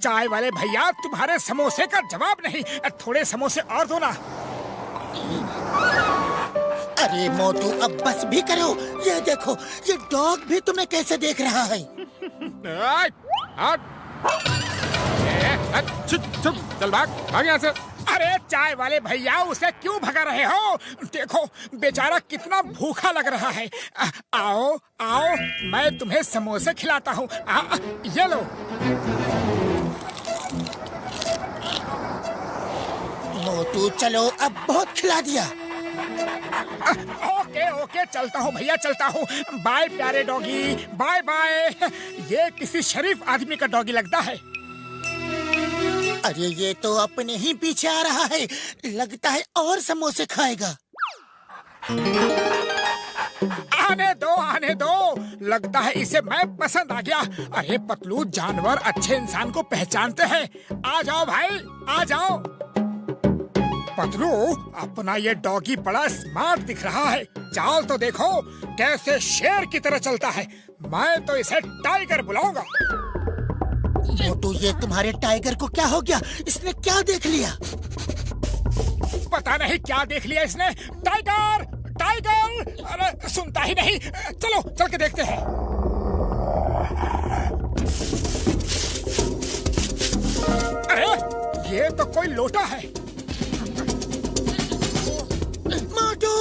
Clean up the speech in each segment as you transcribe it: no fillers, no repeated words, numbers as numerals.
चाय वाले भैया, तुम्हारे समोसे का जवाब नहीं। थोड़े समोसे और दो ना। अरे मोटू, अब बस भी करो। ये देखो, ये डॉग भी तुम्हें कैसे देख रहा है। चल भाग यहाँ से। अरे चाय वाले भैया, उसे क्यों भगा रहे हो? देखो बेचारा कितना भूखा लग रहा है। आओ आओ, मैं तुम्हें समोसे खिलाता हूँ। ये लो। मोटू चलो, अब बहुत खिला दिया। ओके ओके, चलता हूँ भैया, चलता हूँ। बाय प्यारे डॉगी, बाय बाय। ये किसी शरीफ आदमी का डॉगी लगता है। अरे ये तो अपने ही पीछे आ रहा है, लगता है और समोसे खाएगा। आने दो आने दो, लगता है इसे मैं पसंद आ गया। अरे पतलू, जानवर अच्छे इंसान को पहचानते हैं। आ जाओ भाई, आ जाओ। पतलू, अपना ये डॉगी बड़ा स्मार्ट दिख रहा है। चाल तो देखो, कैसे शेर की तरह चलता है। मैं तो इसे टाइगर बुलाऊंगा। मोटू, ये तुम्हारे टाइगर को क्या हो गया? इसने क्या देख लिया? पता नहीं क्या देख लिया इसने। टाइगर टाइगर, अरे सुनता ही नहीं। चलो चल के देखते हैं। अरे ये तो कोई लोटा है। मोटू,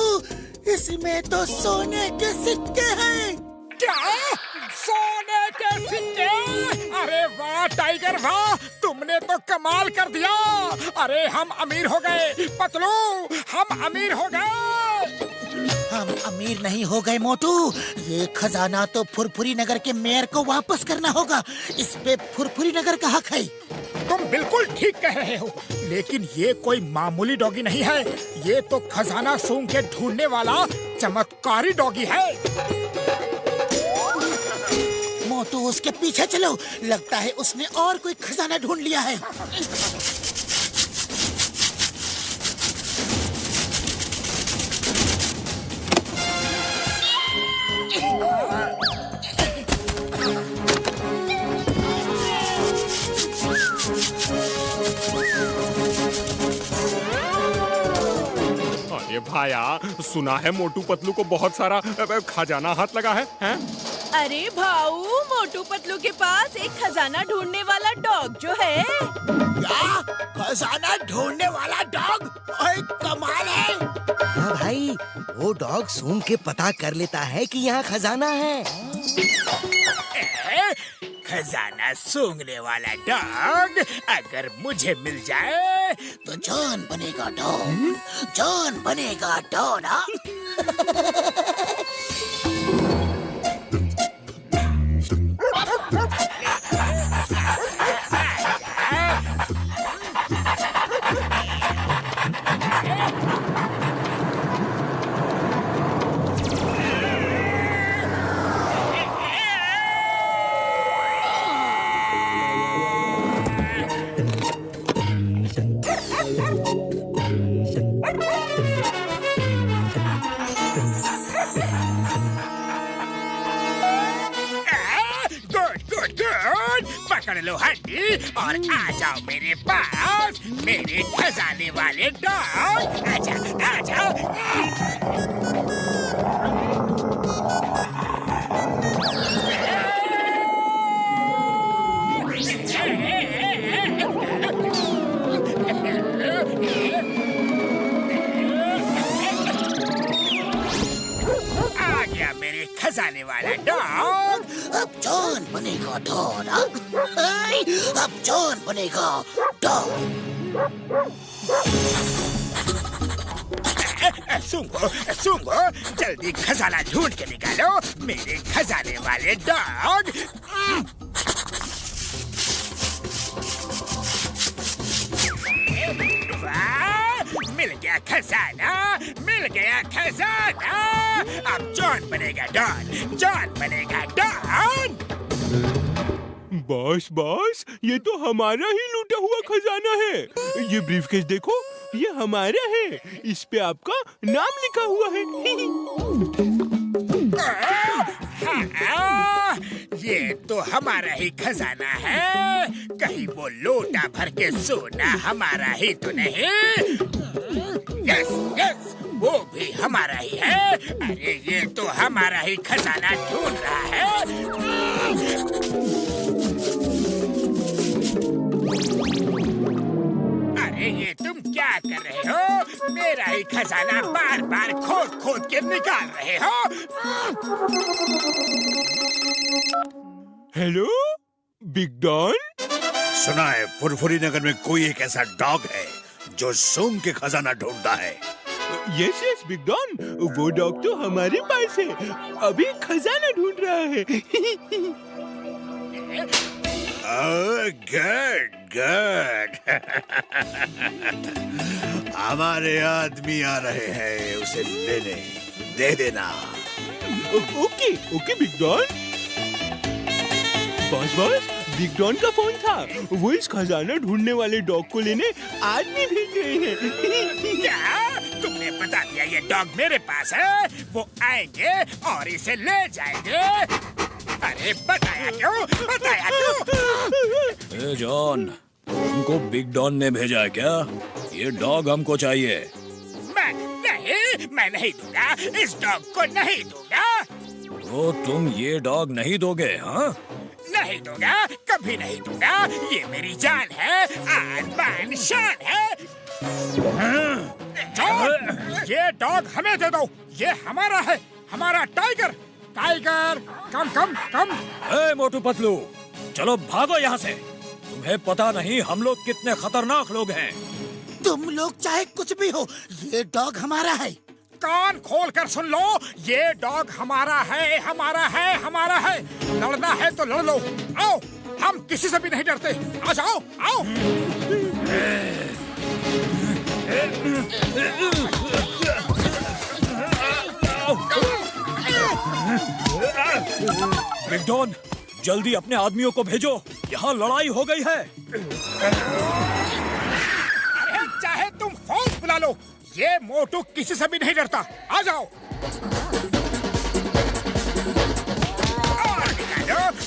इसमें तो सोने के सिक्के हैं। क्या? सोने के सिक्के? अरे वाह टाइगर वाह, तुमने तो कमाल कर दिया। अरे हम अमीर हो गए पतलू, हम अमीर हो गए। हम अमीर नहीं हो गए मोटू, ये खजाना तो फुरफुरी नगर के मेयर को वापस करना होगा। इस पे फुरफुरी नगर का हक है। तुम बिल्कुल ठीक कह रहे हो, लेकिन ये कोई मामूली डॉगी नहीं है। ये तो खजाना सूंघ के ढूंढने वाला चमत्कारी डॉगी है। मोटू, उसके पीछे चलो, लगता है उसने और कोई खजाना ढूंढ लिया है। अरे भाया, सुना है मोटू पतलू को बहुत सारा खजाना हाथ लगा है, हैं? अरे भाऊ, मोटू पतलू के पास एक खजाना ढूंढने वाला डॉग जो है। क्या? खजाना ढूंढने वाला डॉग? ओए कमाल है। हाँ भाई, वो डॉग सूंघ के पता कर लेता है कि यहाँ खजाना है। खजाना सूंघने वाला डॉग अगर मुझे मिल जाए तो जॉन बनेगा डॉन, जॉन बनेगा डॉन। पकड़ लो हड्डी और आ जाओ मेरे पास, मेरे खजाने वाले डॉग। आजा आजा। आ गया मेरे खजाने वाला डॉग। अब जॉन बनेगा डॉन। अब जॉन बनेगा डॉन। सूंघो सूंघो, जल्दी खजाना ढूंढ के निकालो मेरे खजाने वाले डॉग। मिल गया खजाना, मिल गया खजाना। अब जॉन बनेगा डॉन, जॉन बनेगा डॉन। बॉस बॉस, ये तो हमारा ही लूटा हुआ खजाना है। ये ब्रीफकेस देखो, ये हमारा है। इस पे आपका नाम लिखा हुआ है। ये तो हमारा ही खजाना है। कहीं वो लोटा भर के सोना हमारा ही तो नहीं? यस यस, वो भी हमारा ही है। अरे ये तो हमारा ही खजाना ढूंढ रहा है। अरे ये तुम क्या कर रहे हो? मेरा ही खजाना बार बार खोद खोद के निकाल रहे हो। Hello big don. सुना है फुरफुरी नगर में कोई एक ऐसा डॉग है जो सोम के खजाना ढूंढता है। यस यस बिग डॉन, वो डॉग तो हमारे पास है, अभी खजाना ढूंढ रहा है। Good good. हमारे आदमी आ रहे हैं उसे लेने, दे देना। Okay okay big don. Boss boss, big don का फोन था, वो इस खजाना ढूंढने वाले डॉग को लेने आदमी भेज रहे हैं। क्या तुमने बता दिया ये डॉग मेरे पास है? वो आएंगे और इसे ले जाएंगे। अरे बताया क्यों? बताया क्यों? ए जॉन, तुमको बिग डॉन ने भेजा है क्या? ये डॉग हमको चाहिए। मैं नहीं दूंगा, इस डॉग को नहीं दूंगा। तो तुम ये डॉग नहीं दोगे? हाँ, नहीं दूंगा, कभी नहीं दूंगा। ये मेरी जान है, आन बान शान है। जॉन, ये डॉग हमें दे दो, ये हमारा है, हमारा टाइगर। टाइगर कम कम कम। ए मोटू पतलू, चलो भागो यहाँ से। तुम्हें पता नहीं हम लोग कितने खतरनाक लोग हैं। तुम लोग चाहे कुछ भी हो, ये डॉग हमारा है। कान खोल कर सुन लो, ये डॉग हमारा है, हमारा है, हमारा है। लड़ना है तो लड़ लो। आओ, हम किसी से भी नहीं डरते। आ जाओ, आओ। बिग डॉन, जल्दी अपने आदमियों को भेजो, यहाँ लड़ाई हो गई है। अरे चाहे तुम फौज बुला लो, ये मोटू किसी से भी नहीं डरता। आ जाओ।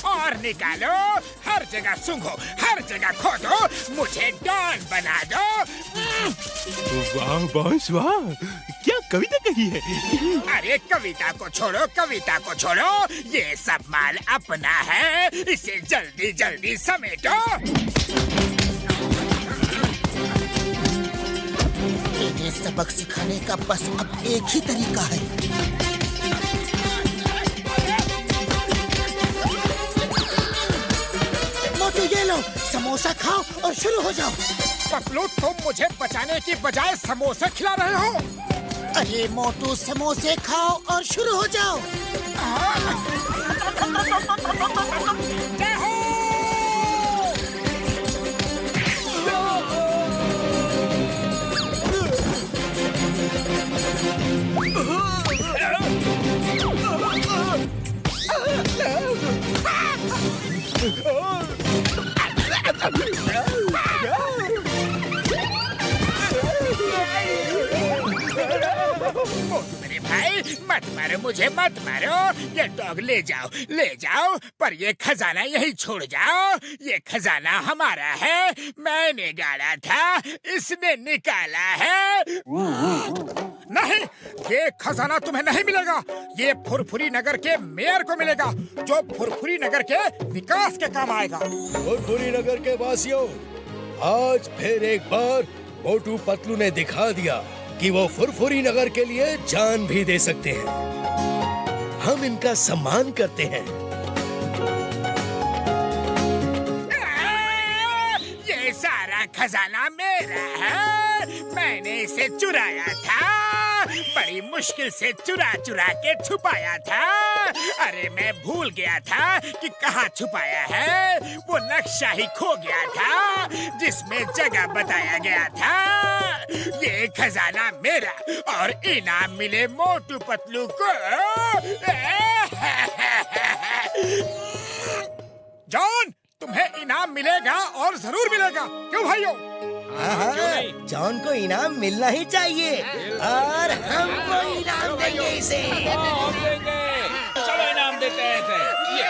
और निकालो, हर जगह सूंघो, हर जगह खोदो, मुझे डॉन बना दो। वाह बॉस वाह, क्या कविता कही है। अरे कविता को छोड़ो, कविता को छोड़ो, ये सब माल अपना है, इसे जल्दी जल्दी समेटो। इन्हें सबक सिखाने का बस अब एक ही तरीका है। मोटू ये लो, समोसा खाओ और शुरू हो जाओ। पतलू, तुम मुझे बचाने की बजाय समोसे खिला रहे हो। अरे मोटू, समोसे खाओ और शुरू हो जाओ। जय हो। मेरे भाई, मत मारो मुझे, मत मारो। ये डॉग ले जाओ, ले जाओ, पर ये खजाना यही छोड़ जाओ। ये खजाना हमारा है, मैंने गाड़ा था, इसने निकाला है। नहीं, ये खजाना तुम्हें नहीं मिलेगा। ये फुरफुरी नगर के मेयर को मिलेगा, जो फुरफुरी नगर के विकास के काम आएगा। फुरफुरी नगर के वासियों, आज फिर एक बार मोटू पतलू ने दिखा दिया कि वो फुरफुरी नगर के लिए जान भी दे सकते हैं। हम इनका सम्मान करते हैं। ये सारा खजाना मेरा है, मैंने इसे चुराया था, बड़ी मुश्किल से चुरा चुरा के छुपाया था। अरे मैं भूल गया था कि कहाँ छुपाया है। वो नक्शा ही खो गया था जिसमें जगह बताया गया था। ये खजाना मेरा और इनाम मिले मोटू पतलू को। जॉन, तुम्हें इनाम मिलेगा और जरूर मिलेगा, क्यों भाइयों? जॉन को इनाम मिलना ही चाहिए और हमको इनाम देंगे इसे। चलो इनाम देते हैं इसे। ये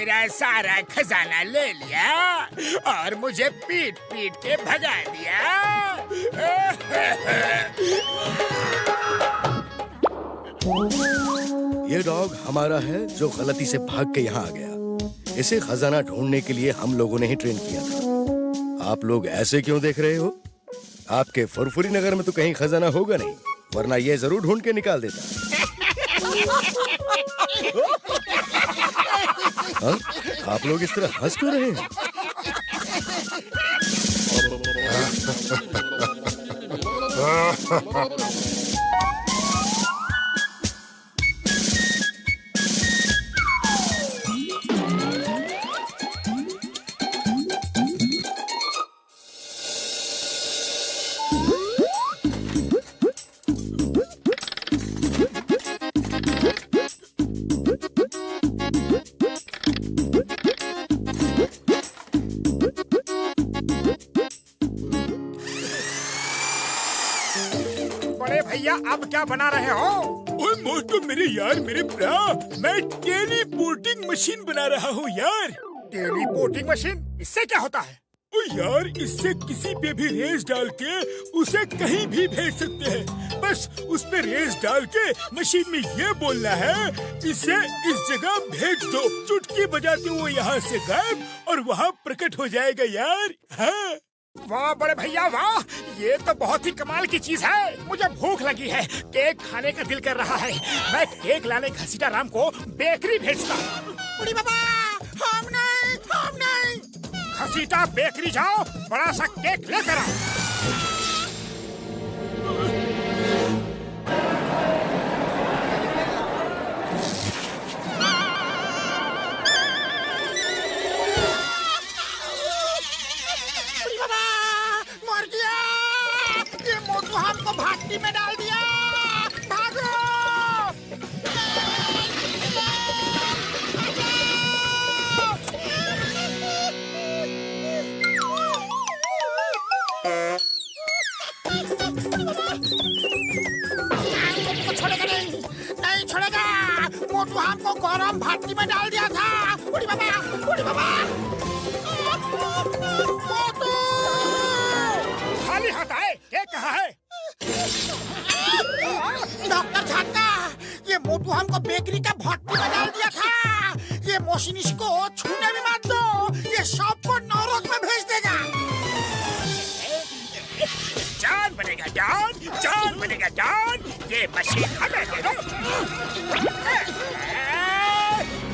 मेरा सारा खजाना ले लिया और मुझे पीट पीट के भगा दिया। ये डॉग हमारा है जो गलती से भाग के यहाँ आ गया। इसे खजाना ढूंढने के लिए हम लोगों ने ही ट्रेन किया था। आप लोग ऐसे क्यों देख रहे हो? आपके फुरफुरी नगर में तो कहीं खजाना होगा नहीं, वरना ये जरूर ढूंढ के निकाल देता। हाँ? आप लोग इस तरह हंस क्यों रहे हैं? भैया अब क्या बना रहे हो? ओए मोटू मेरे यार, मेरे ब्रा, मैं टेलीपोर्टिंग मशीन बना रहा हूँ यार। Teleporting machine? इससे क्या होता है? ओ यार, इससे किसी पे भी रेस डाल के उसे कहीं भी भेज सकते हैं। बस उस पे रेस डाल के मशीन में ये बोलना है, इसे इस जगह भेज दो। चुटकी बजाते वो यहाँ से गायब और वहाँ प्रकट हो जाएगा यार। हाँ। वाह बड़े भैया वाह, ये तो बहुत ही कमाल की चीज है। मुझे भूख लगी है, केक खाने का दिल कर रहा है। मैं केक लाने घसीटा राम को बेकरी भेजता। बड़ी बाबा, हम नहीं। घसीटा बेकरी जाओ, बड़ा सा केक लेकर आओ। हमको भाटी में डाल दिया। भागो! छोड़ेगा नहीं छोड़ेगा। मोटू हमको गरम भाटी में डाल दिया था। उड़ी बाबा। मोटू! खाली हाथ आए, ये कहाँ है? डॉक्टर छाता, ये मोटू हमको बेकरी का भट्टी में डाल दिया था। ये मशीनिस्ट को छूने भी मत दो, ये शॉप को नौरोज में भेज देगा। जान बनेगा जान। ये मशीन हमें दे दो।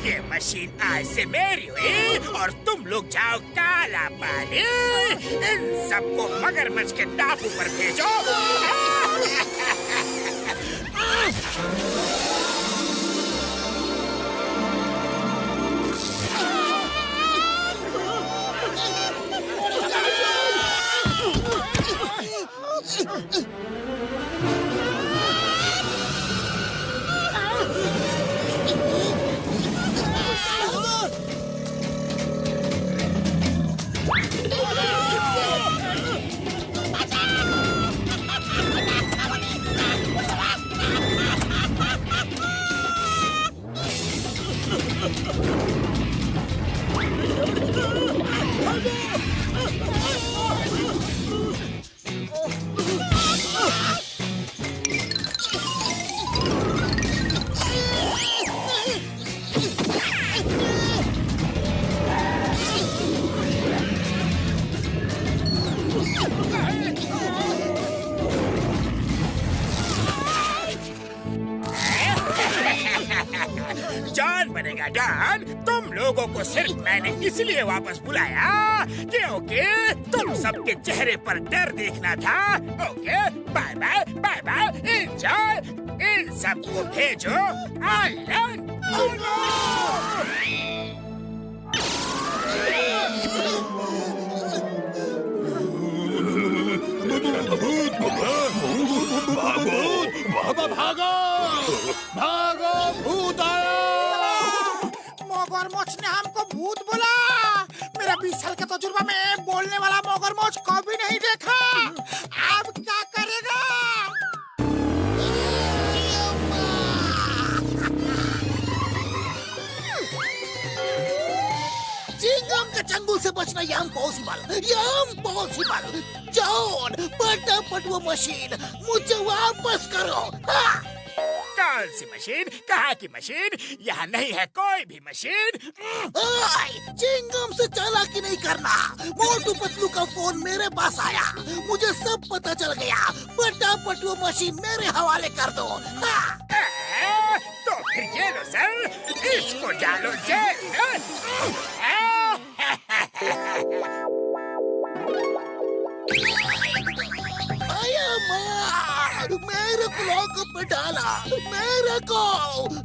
ये मशीन आज से मेरी हुई और तुम लोग जाओ काला पानी। इन सबको मगरमच्छ के टापू पर भेजो। जान बनेगा जान। तुम लोगों को सिर्फ मैंने इसलिए वापस बुलाया क्योंकि तुम सबके चेहरे पर डर देखना था। Okay, bye bye, enjoy. इन सबको भेजो आइलैंड। भागो, भूत आया। मगरमच्छ ने हमको भूत बोला। मेरा 20 साल का तजुर्बा में बोलने वाला मगरमच्छ कभी नहीं देखा। अब क्या करेगा? चंगुल से बचना ये इम्पॉसिबल। जॉन, फटाफट वो मशीन मुझे वापस करो। हाँ। कौन सी मशीन? कहाँ की मशीन? यहाँ नहीं है कोई भी मशीन। चिंगम से चालाकी नहीं करना। मोटू पतलू का फोन मेरे पास आया, मुझे सब पता चल गया। फटाफट वो मशीन मेरे हवाले कर दो। तो फिर ये लो सर, इसको डालो जेल में। मेरे को लॉकअप में डाला, मेरे को।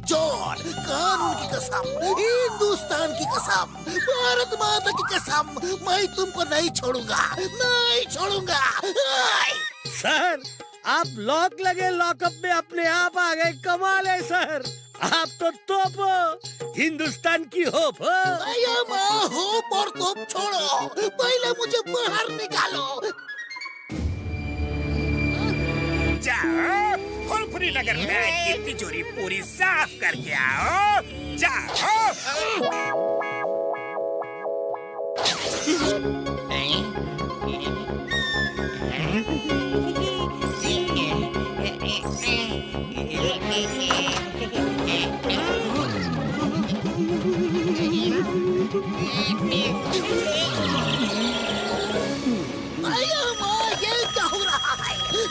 जॉन, कानून की कसम, हिंदुस्तान की कसम, भारत माता की कसम, मैं तुमको नहीं छोड़ूंगा, नहीं छोड़ूंगा। सर, आप लॉक लगे लॉकअप में अपने आप आ गए। कमाल है सर, आप तो तोप हो, हिंदुस्तान की होप हो। होप और तोप छोड़ो, पहले मुझे बाहर निकालो। जाओ, फुरफुरी नगर बैंक की तिजोरी पूरी साफ करके आओ। जाओ।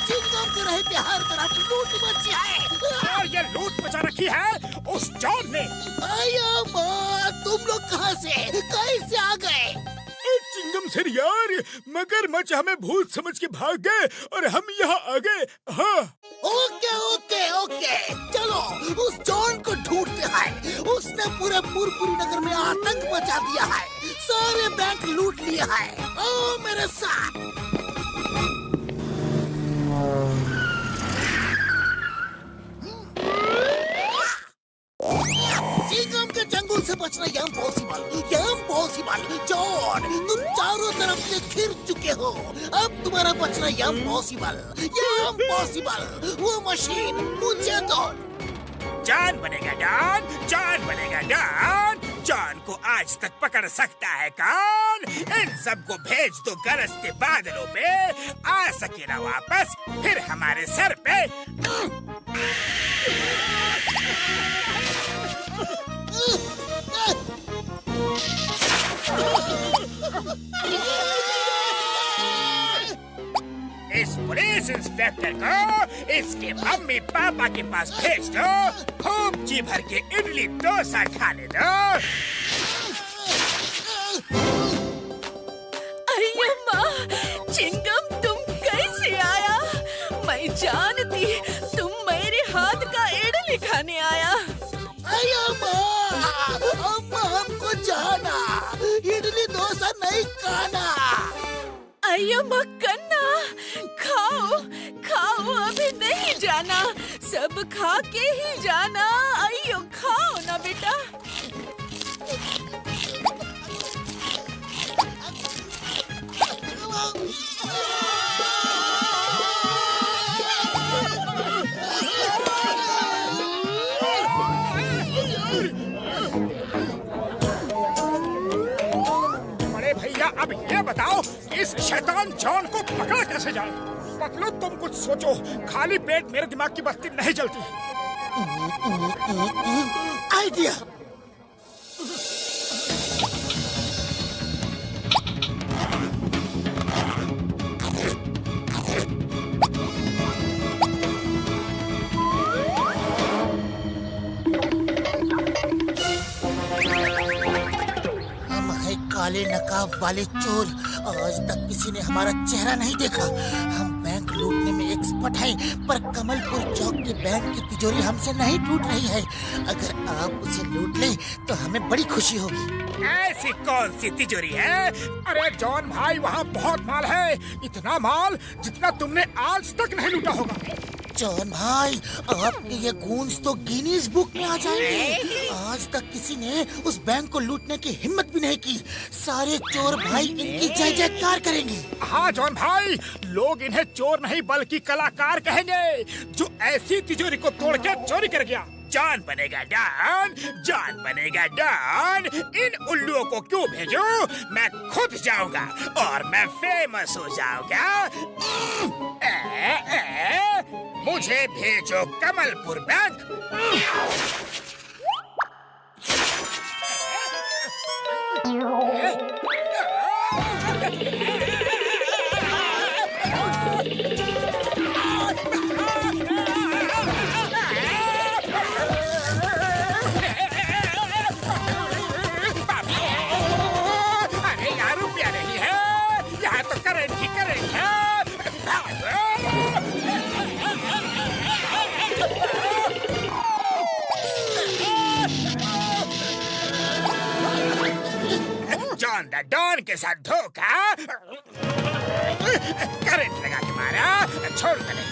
चिंगम के रहते हर तरफ लूट मची है। और ये लूट मचा रखी है उस जॉन ने। तुम लोग कहाँ से, कैसे आ गए? चिंगम सर यार, मगरमच्छ हमें भूल समझ के भाग गए और हम यहाँ आ गए। हाँ। ओके ओके ओके, चलो उस जॉन को ढूंढते हैं। उसने पूरे फुरफुरी नगर में आतंक मचा दिया है, सारे बैंक लूट लिए हैं। आओ मेरे साथ। चिंगम के जंगल से बचना ये इम्पॉसिबल। जॉन, तुम चारों तरफ से घिर चुके हो, अब तुम्हारा बचना ये इम्पॉसिबल। वो मशीन मुझे दो। जॉन बनेगा डॉन, जॉन बनेगा डॉन। जॉन को आज तक पकड़ सकता है कौन? इन सबको भेज दो गरजते बादलों पे, आ सके ना वापस फिर हमारे सर पे। इस पुलिस इंस्पेक्टर को इसके मम्मी पापा के पास भेज दो, खूब जी भर के इडली डोसा खाने दो। अरे माँ, चिंगम तुम कैसे आया? मैं जानती तुम मेरे हाथ का इडली खाने आया। अम्मा हमको जाना, इडली डोसा नहीं खाना। अयो मक्कन्ना, खाओ खाओ, अभी नहीं जाना, सब खा के ही जाना। अयो खाओ ना बेटा। अब ये बताओ इस शैतान जॉन को पकड़ा कैसे जाए? पतलू तुम कुछ सोचो, खाली पेट मेरे दिमाग की बत्ती नहीं जलती। आइडिया। काले नकाब वाले चोर, आज तक किसी ने हमारा चेहरा नहीं देखा। हम बैंक लूटने में एक्सपर्ट हैं, पर कमलपुर चौक के बैंक की तिजोरी हमसे नहीं टूट रही है। अगर आप उसे लूट लें तो हमें बड़ी खुशी होगी। ऐसी कौन सी तिजोरी है? अरे जॉन भाई, वहाँ बहुत माल है, इतना माल जितना तुमने आज तक नहीं लूटा होगा। जॉन भाई, आपके ये गूंज तो गिनीज बुक में आ जाएंगे। आज तक किसी ने उस बैंक को लूटने की हिम्मत भी नहीं की। सारे चोर भाई इनकी जय जयकार करेंगे। हाँ जॉन भाई, लोग इन्हें चोर नहीं बल्कि कलाकार कहेंगे, जो ऐसी तिजोरी को तोड़ के चोरी कर गया। जॉन बनेगा डॉन, जॉन बनेगा डॉन। इन उल्लुओं को क्यों भेजूं? मैं खुद जाऊंगा और मैं फेमस हो जाऊंगा। मुझे भेजो Kamalpur bank. John the don के साथ धोखा। करंट लगा के मारा। छोड़ूंगा नहीं।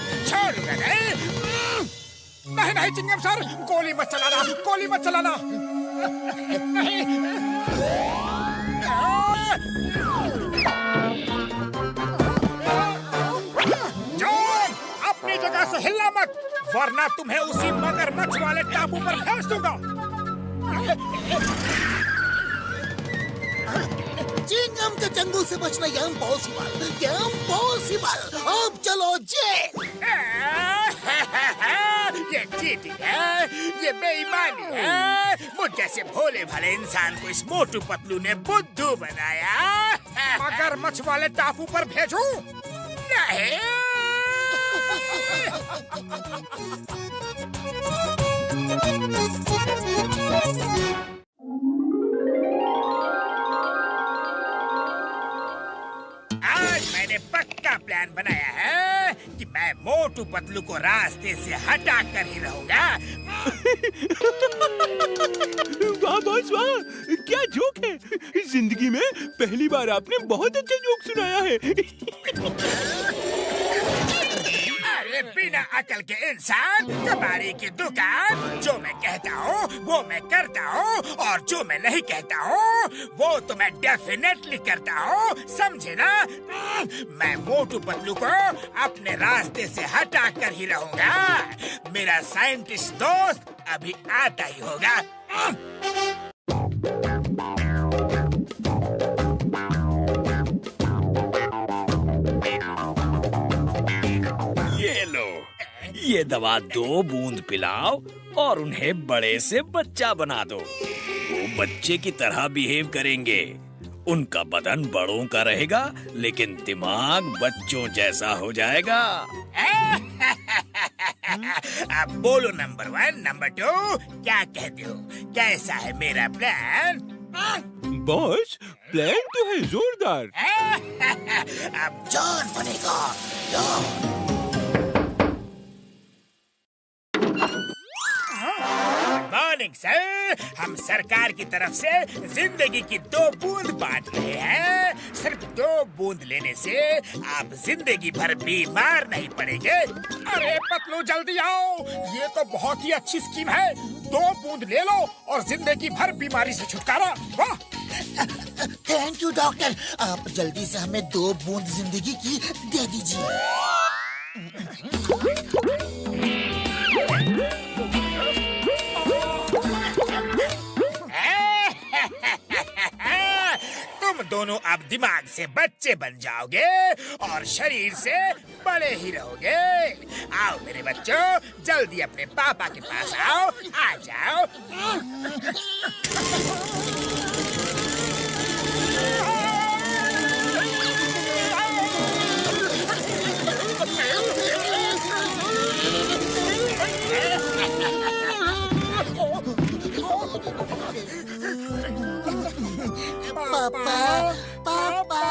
नहीं चिंगम सर, गोली मत चलाना। नहीं। जॉन, अपनी जगह से हिलना मत, वरना तुम्हें उसी मगरमच्छ वाले टापू पर भेज दूंगा। चिंगम के चंगुल से बचना इम्पॉसिबल। अब चलो जेल। ये चीटिंग है, ये बेईमानी है। मुझ जैसे भोले भाले इंसान को इस मोटू पतलू ने बुद्धू बनाया। मगरमच्छ वाले टापू पर भेजूं? नहीं। आज मैंने पक्का प्लान बनाया है कि मैं मोटू पतलू को रास्ते से हटा कर ही रहूंगा। वाह बॉस वाह, क्या जोक है। जिंदगी में पहली बार आपने बहुत अच्छा जोक सुनाया है। अरे बिना अकल के इंसान, कबाड़ी की दुकान। जो मैं कहता हूँ वो मैं करता हूँ, और जो मैं नहीं कहता हूँ वो तो मैं डेफिनेटली करता हूँ, समझे ना? मैं मोटू पतलू को अपने रास्ते से हटा कर ही रहूंगा। मेरा साइंटिस्ट दोस्त अभी आता ही होगा। ये लो, ये दवा 2 बूंद पिलाओ और उन्हें बड़े से बच्चा बना दो। वो बच्चे की तरह बिहेव करेंगे। उनका बदन बड़ों का रहेगा, लेकिन दिमाग बच्चों जैसा हो जाएगा। अब बोलो नंबर 1, नंबर 2, क्या कहते हो? कैसा है मेरा प्लान? बॉस, प्लान तो है जोरदार। अब जॉन बनेगा डॉन। मॉर्निंग सर, हम सरकार की तरफ से जिंदगी की 2 बूंद बांट रहे हैं। सिर्फ 2 बूंद लेने से आप जिंदगी भर बीमार नहीं पड़ेंगे। अरे पतलू जल्दी आओ, ये तो बहुत ही अच्छी स्कीम है। 2 बूंद ले लो और जिंदगी भर बीमारी से छुटकारा। वाह! थैंक यू डॉक्टर, आप जल्दी से हमें 2 बूंद जिंदगी की दे दीजिए। तुम दोनों अब दिमाग से बच्चे बन जाओगे और शरीर से बड़े ही रहोगे। आओ मेरे बच्चों, जल्दी अपने पापा के पास आओ। आ जाओ। पापा, पापा।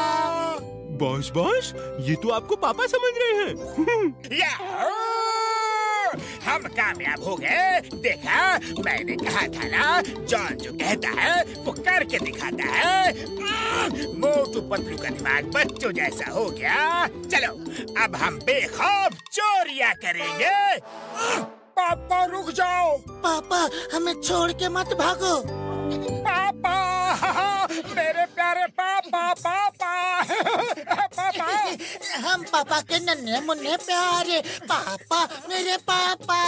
बॉस, ये तो आपको पापा समझ रहे हैं। याहू! हम कामयाब हो गए। देखा, मैंने कहा था ना, जॉन जो कहता है वो करके दिखाता है। मोटू पतलू का दिमाग बच्चों जैसा हो गया। चलो, अब हम बेखौफ चोरियां करेंगे। पापा रुक जाओ। पापा, हमें छोड़ के मत भागो। पापा, मेरे प्यारे पापा, पापा, पापा। हम पापा के नन्हे मुन्ने प्यारे पापा मेरे पापा।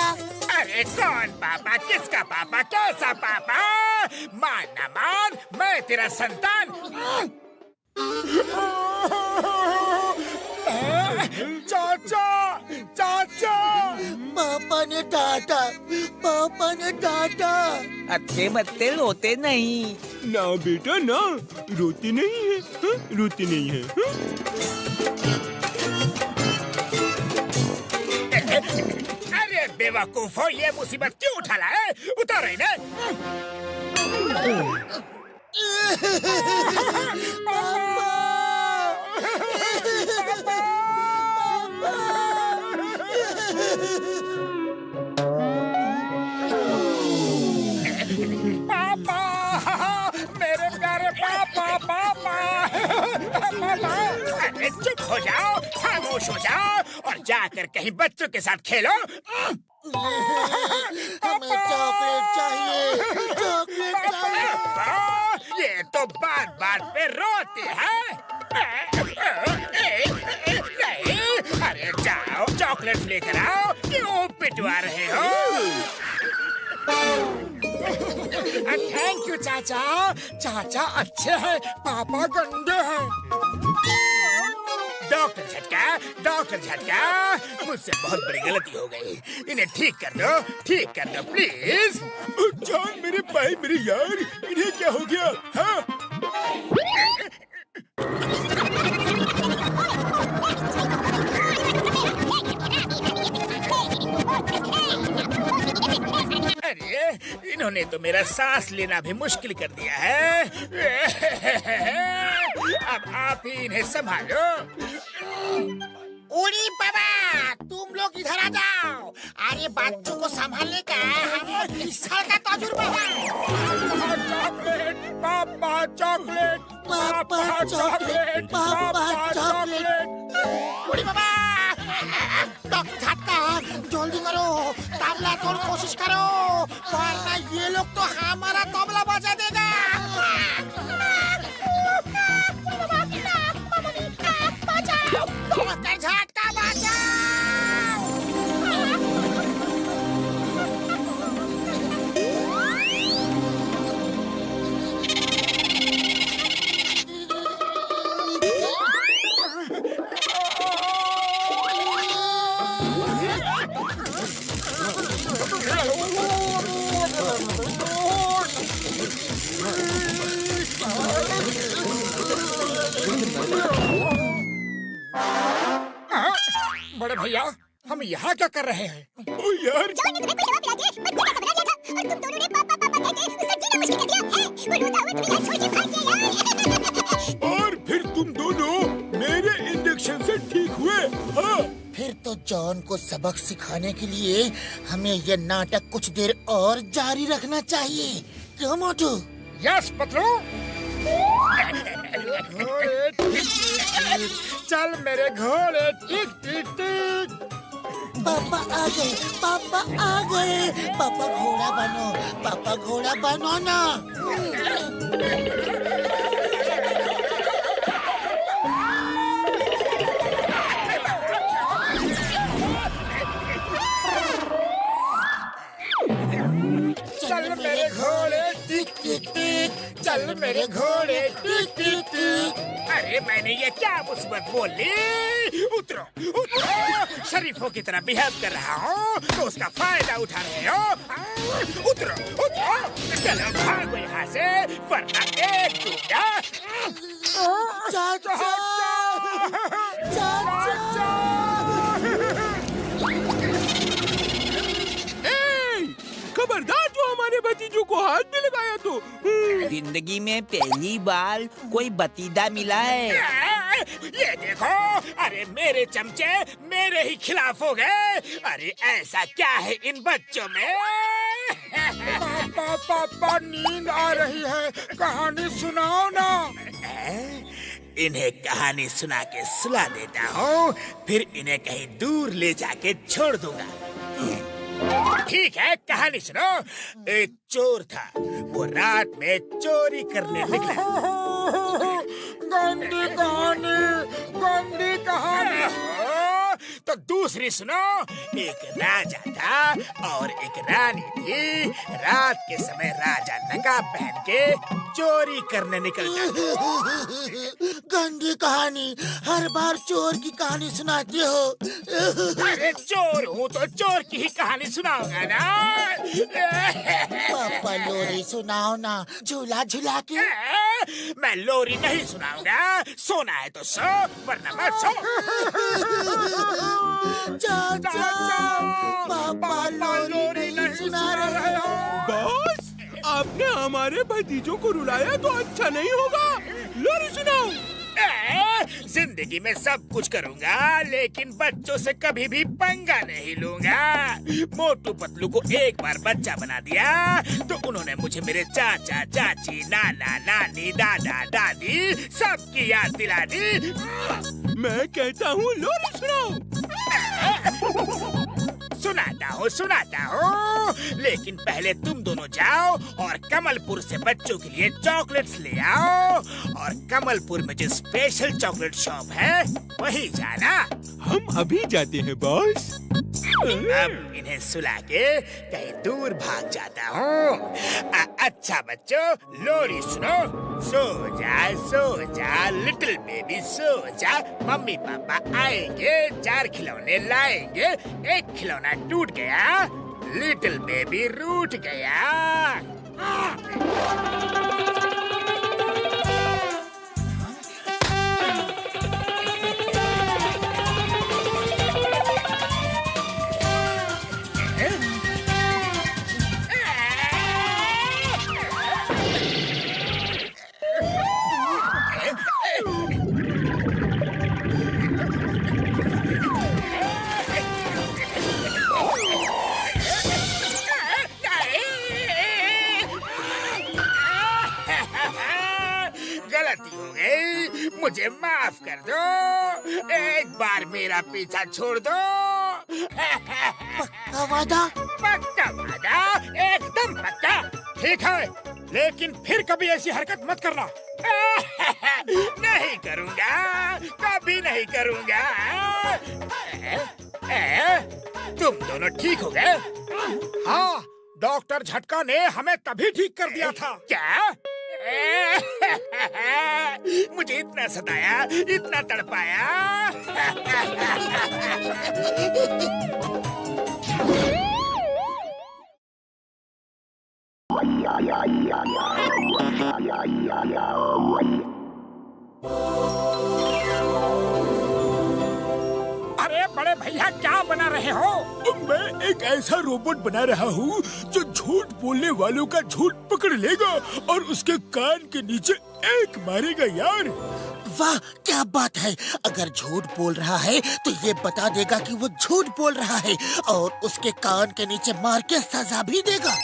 अरे कौन पापा, किसका पापा, कैसा पापा? मान ना मान, मैं तेरा संतान। चाचा, चाचा। पापा ने डांटा, पापा ने डांटा। अत्ते बत्ते रोते नहीं। ना बेटा ना, रोती नहीं है, हाँ? रोती नहीं है, हाँ? अरे बेवकूफो, ये मुसीबत क्यों उठा लाए? उतारो इन्हें। पापा, मेरे प्यारे पापा, पापा, पापा। अरे चुप हो जाओ, खामोश हो जाओ और जाकर कहीं बच्चों के साथ खेलो। हमें चॉकलेट चाहिए, चॉकलेट चाहिए। ये तो बात बात पे रोती है। नहीं, अरे जाओ चॉकलेट लेकर आओ, क्यों पिटवा रहे हो? थैंक यू चाचा, चाचा अच्छे हैं, पापा गंदे हैं। डॉक्टर झटका, डॉक्टर झटका, मुझसे बहुत बड़ी गलती हो गई। इन्हें ठीक कर दो प्लीज। जान मेरे भाई मेरे यार, इन्हें क्या हो गया? हाँ? अरे इन्होंने तो मेरा सांस लेना भी मुश्किल कर दिया है। अब आप ही इन्हें संभालो। उड़ी बाबा, तुम लोग इधर आ जाओ। अरे बच्चों को संभालने का हमें 20 साल का तजुर्बा है। चॉकलेट, पापा चॉकलेट, पापा चॉकलेट, पापा चॉकलेट। उड़ी बाबा, डॉक्टर झटका, जल्दी करो, तबला तोड़ कोशिश करो, वरना ये लोग तो हमारा तबला बजा देगा। डॉक्टर झटका बचाओ। बड़े भैया, हम यहाँ क्या कर रहे हैं? ओ यार, और फिर तुम दोनों मेरे इंजेक्शन से ठीक हुए। हाँ? फिर तो जॉन को सबक सिखाने के लिए हमें ये नाटक कुछ देर और जारी रखना चाहिए। क्यों मोटू? यस पतलू। चल मेरे घोड़े, टिक टिक टिक। पापा आ गए, पापा आ गए। पापा घोड़ा बनो, पापा घोड़ा बनो ना। चल मेरे घोड़े, टिक टिक टिक। चल मेरे घोड़े, टिक टिक टिक। अरे मैंने ये क्या मुसीबत बोल ली? उतरो, उतरो। शरीफों की तरह बिहेव कर रहा हूँ तो उसका फायदा उठा रहे हो। उतरो, उतरो। चलो भागो यहाँ से, वरना एक दूंगा। चाचा, चाचा। खबरदार जो हमारे भतीजों को हाथ में लगाया तो। जिंदगी में पहली बार कोई भतीजा मिला है। ये देखो, अरे मेरे चमचे मेरे ही खिलाफ हो गए। अरे ऐसा क्या है इन बच्चों में? पापा, पापा नींद आ रही है, कहानी सुनाओ ना। इन्हें कहानी सुना के सुला देता हूँ, फिर इन्हें कहीं दूर ले जाके छोड़ दूंगा। ठीक है, कहानी सुनो। एक चोर था, वो रात में चोरी करने निकला। गंदी कहानी, गंदी कहानी तो दूसरी सुनो। एक राजा था और एक रानी थी। रात के समय राजा नकाब पहन के चोरी करने निकल जाता। गंदी कहानी, हर बार चोर की कहानी सुनाती हो। अरे चोर हूँ तो चोर की ही कहानी सुनाऊंगा ना। पापा लोरी सुनाओ ना, झूला झूला के। मैं लोरी नहीं सुनाऊंगा। सोना है तो सो, वरना मत सो। चाचा, पापा लोरी नहीं सुना रहे हो। बॉस, आपने हमारे भतीजों को रुलाया तो अच्छा नहीं होगा। लोरी सुनाओ। जिंदगी में सब कुछ करूंगा, लेकिन बच्चों से कभी भी पंगा नहीं लूंगा। मोटू पतलू को एक बार बच्चा बना दिया तो उन्होंने मुझे मेरे चाचा चाची, नाना नानी, दादा दादी सबकी याद दिला दी। मैं कहता हूँ लोरी सुनाओ। सुनाता हूँ, लेकिन पहले तुम दोनों जाओ और कमलपुर से बच्चों के लिए चॉकलेट्स ले आओ। और कमलपुर में जो स्पेशल चॉकलेट शॉप है वही जाना। हम अभी जाते हैं बॉस। अब इन्हें सुला के कहीं दूर भाग जाता हूँ। अच्छा बच्चों, लोरी सुनो। सो जा लिटिल बेबी, सो जा। मम्मी पापा आएंगे, 4 खिलौने लाएंगे। एक खिलौना टूट गया, लिटिल बेबी रूठ गया। गलती हो गई, मुझे माफ कर दो। एक बार मेरा पीछा छोड़ दो। पक्का वादा? पक्का वादा, एकदम पक्का। ठीक है, लेकिन फिर कभी ऐसी हरकत मत करना। नहीं करूँगा, कभी नहीं करूँगा। तुम दोनों ठीक हो गए? हाँ, डॉक्टर झटका ने हमें तभी ठीक कर दिया था। क्या? मुझे इतना सताया, इतना तड़पाया। अरे बड़े भैया, क्या बना रहे हो? मैं एक ऐसा रोबोट बना रहा हूँ जो झूठ बोलने वालों का झूठ पकड़ लेगा और उसके कान के नीचे एक मारेगा यार। वाह, क्या बात है। अगर झूठ बोल रहा है तो ये बता देगा कि वो झूठ बोल रहा है और उसके कान के नीचे मार के सजा भी देगा।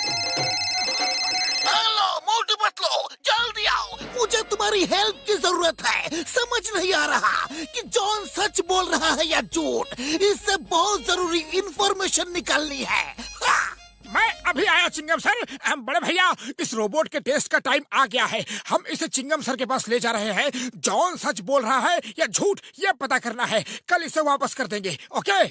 हेलो मोटू पतलू, जल्दी आओ, मुझे तुम्हारी हेल्प की जरूरत है। समझ नहीं आ रहा कि जॉन सच बोल रहा है या झूठ। इससे बहुत जरूरी इंफॉर्मेशन निकालनी है। मैं अभी आया चिंगम सर। बड़े भैया, इस रोबोट के टेस्ट का टाइम आ गया है। हम इसे चिंगम सर के पास ले जा रहे हैं। जॉन सच बोल रहा है या झूठ, ये पता करना है। कल इसे वापस कर देंगे, ओके?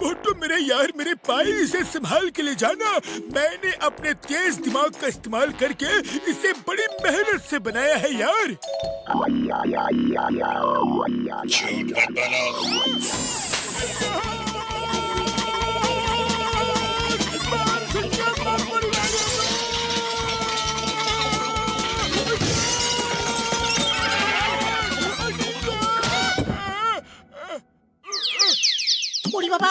मोटू मेरे यार, मेरे भाई, इसे संभाल के ले जाना। मैंने अपने तेज दिमाग का इस्तेमाल करके इसे बड़ी मेहनत से बनाया है यार। बूढ़ी बाबा,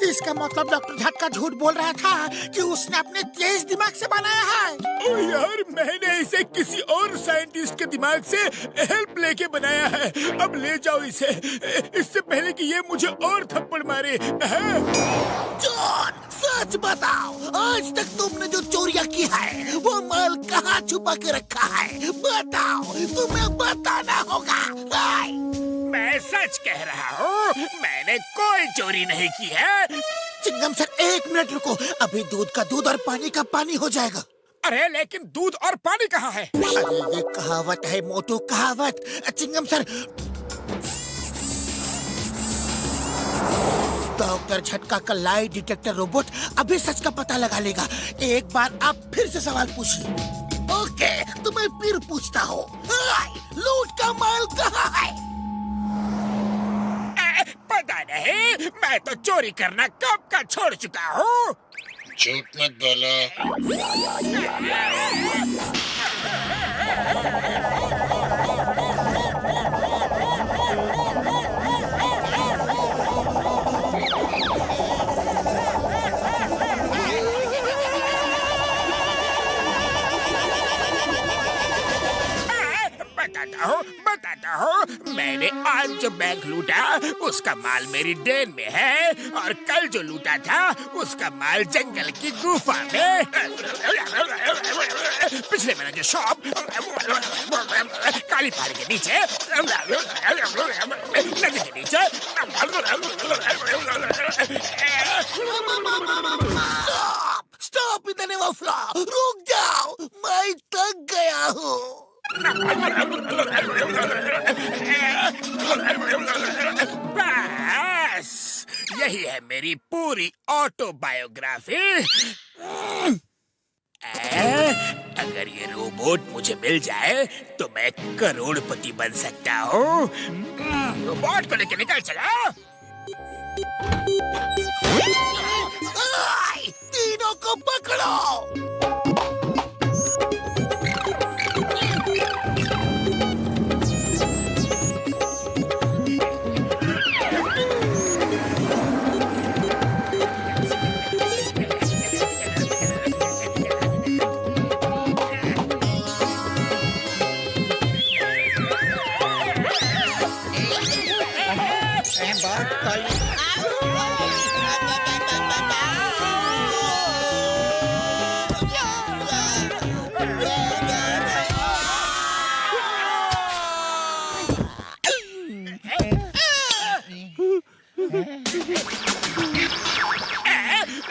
इसका मतलब डॉक्टर झटका झूठ बोल रहा था कि उसने अपने तेज दिमाग से बनाया है। ओ यार, मैंने इसे किसी और साइंटिस्ट के दिमाग से हेल्प लेके बनाया है। अब ले जाओ इसे, इससे पहले कि ये मुझे और थप्पड़ मारे। जॉन, सच बताओ, आज तक तुमने जो चोरियां की है वो माल कहाँ छुपा के रखा है? बताओ, तुम्हें बताना होगा। मैं सच कह रहा हूँ, मैंने कोई चोरी नहीं की है। चिंगम सर, 1 मिनट रुको, अभी दूध का दूध और पानी का पानी हो जाएगा। अरे लेकिन दूध और पानी कहाँ है? अरे ये कहावत है मोटू, कहावत। चिंगम सर, डॉक्टर झटका का लाई डिटेक्टर रोबोट अभी सच का पता लगा लेगा। एक बार आप फिर से सवाल पूछिए। ओके, तो मैं फिर पूछता हूँ, लूट का माल कहाँ है? पता नहीं, मैं तो चोरी करना कब का छोड़ चुका हूँ। झूठ मत बोलो। बताता हूँ, मैंने आज जो बैंक लूटा उसका माल मेरी डेन में है, और कल जो लूटा था उसका माल जंगल की गुफा में। पिछले महीने जो शॉप काली पहाड़ी के नीचे, नदी के नीचे। Stop in the name of law, रुक जाओ, मैं थक गया हूँ। बस यही है मेरी पूरी ऑटोबायोग्राफी। अगर ये रोबोट मुझे मिल जाए तो मैं करोड़पति बन सकता हूँ। रोबोट को लेके निकल चला। तीनों को पकड़ो।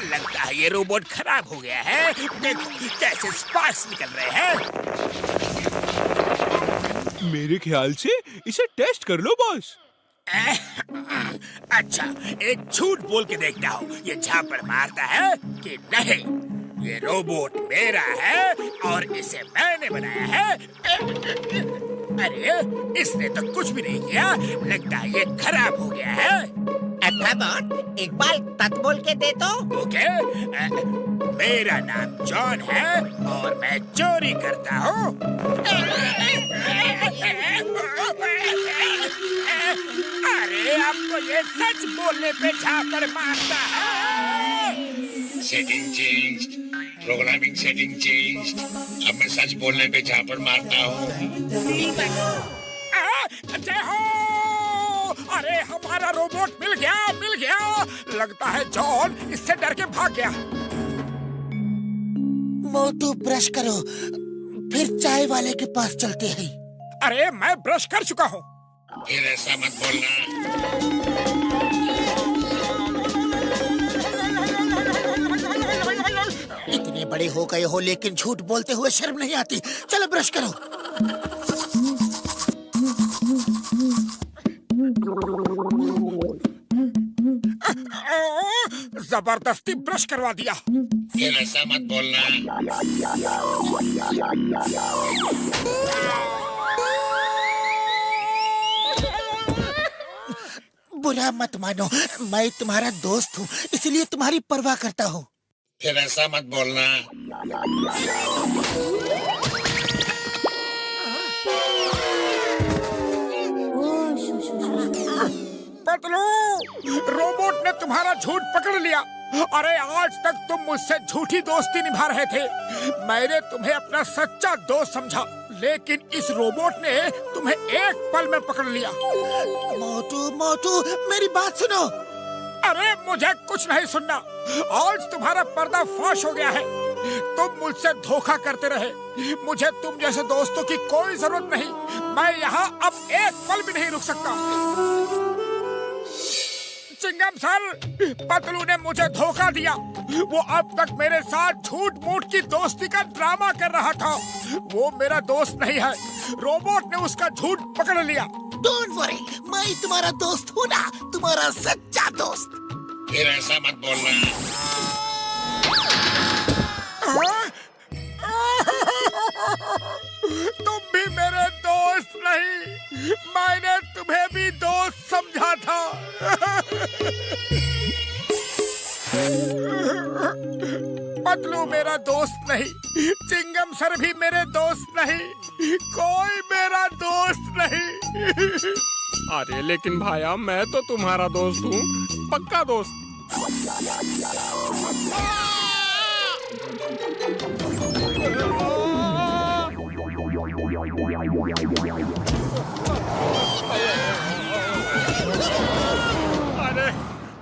लगता है ये रोबोट खराब हो गया है। देखो कैसे स्पार्क्स निकल रहे हैं। मेरे ख्याल से इसे टेस्ट कर लो बॉस। अच्छा, एक झूठ बोल के देखता हूँ ये झापड़ मारता है कि नहीं। ये रोबोट मेरा है और इसे मैंने बनाया है। अरे इसने तो कुछ भी नहीं किया, लगता है ये खराब हो गया है। रोबोट, एक बार तत बोल के दे तो। ओके, मेरा नाम जॉन है और मैं चोरी करता हूँ। अरे आपको ये सच बोलने पे झापड़ मारता है। Setting change, programming setting change. अब मैं सच बोलने पे झापड़ मारता हूँ। जय हो। अरे हमारा रोबोट मिल गया, मिल गया। लगता है जॉन इससे डर के भाग गया। मोटू ब्रश करो, फिर चाय वाले के पास चलते हैं। अरे मैं ब्रश कर चुका हूँ। फिर ऐसा मत बोलना। इतने बड़े हो गए हो लेकिन झूठ बोलते हुए शर्म नहीं आती। चलो ब्रश करो। जबरदस्ती ब्रश करवा दिया। फिर ऐसा मत बोलना। बुरा मत मानो, मैं तुम्हारा दोस्त हूँ, इसलिए तुम्हारी परवाह करता हूँ। फिर ऐसा मत बोलना। पतलू, रोबोट ने तुम्हारा झूठ पकड़ लिया। अरे आज तक तुम मुझसे झूठी दोस्ती निभा रहे थे। मैंने तुम्हें अपना सच्चा दोस्त समझा, लेकिन इस रोबोट ने तुम्हें एक पल में पकड़ लिया। मोटू मोटू मेरी बात सुनो। अरे मुझे कुछ नहीं सुनना। आज तुम्हारा पर्दा फाश हो गया है। तुम मुझसे धोखा करते रहे। मुझे तुम जैसे दोस्तों की कोई जरूरत नहीं। मैं यहाँ अब एक पल भी नहीं रुक सकता। चिंगम सर, पतलू ने मुझे धोखा दिया। वो अब तक मेरे साथ झूठ मूठ की दोस्ती का ड्रामा कर रहा था। वो मेरा दोस्त नहीं है। रोबोट ने उसका झूठ पकड़ लिया। डोंट वरी, मैं तुम्हारा दोस्त हूँ ना, तुम्हारा सच्चा दोस्त। फिर ऐसा मत बोलना। तुम भी मेरे दोस्त नहीं, मैंने तुम्हें भी दोस्त समझा था। पतलू मेरा दोस्त नहीं, चिंगम सर भी मेरे दोस्त नहीं, कोई मेरा दोस्त नहीं। अरे लेकिन भाया, मैं तो तुम्हारा दोस्त हूँ, पक्का दोस्त।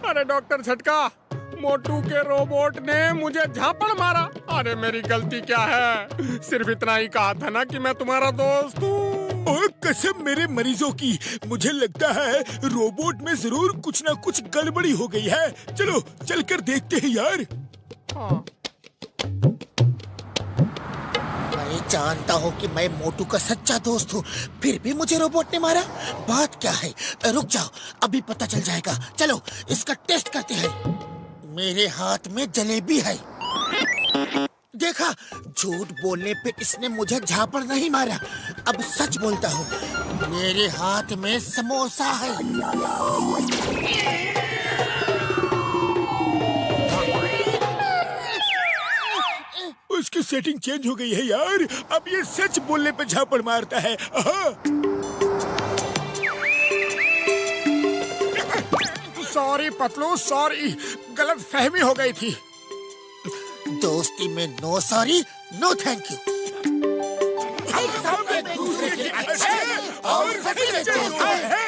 अरे डॉक्टर झटका, मोटू के रोबोट ने मुझे झापड़ मारा। अरे मेरी गलती क्या है? सिर्फ इतना ही कहा था ना कि मैं तुम्हारा दोस्त हूँ। और कसम मेरे मरीजों की, मुझे लगता है रोबोट में जरूर कुछ ना कुछ गड़बड़ी हो गई है। चलो चलकर देखते हैं यार। हाँ। मैं जानता हूँ कि मैं मोटू का सच्चा दोस्त हूँ, फिर भी मुझे रोबोट ने मारा। बात क्या है? रुक जाओ, अभी पता चल जाएगा। चलो इसका टेस्ट करते हैं। मेरे हाथ में जलेबी है। देखा, झूठ बोलने पे इसने मुझे झापड़ नहीं मारा। अब सच बोलता हूँ, मेरे हाथ में समोसा है। उसकी सेटिंग चेंज हो गई है यार। अब ये सच बोलने पे झापड़ मारता है। सॉरी पतलू, सॉरी, गलत फहमी हो गई थी। दोस्ती में no sorry, no thank you. सब एक दूसरे के अच्छे और सच्चे दोस्त हैं।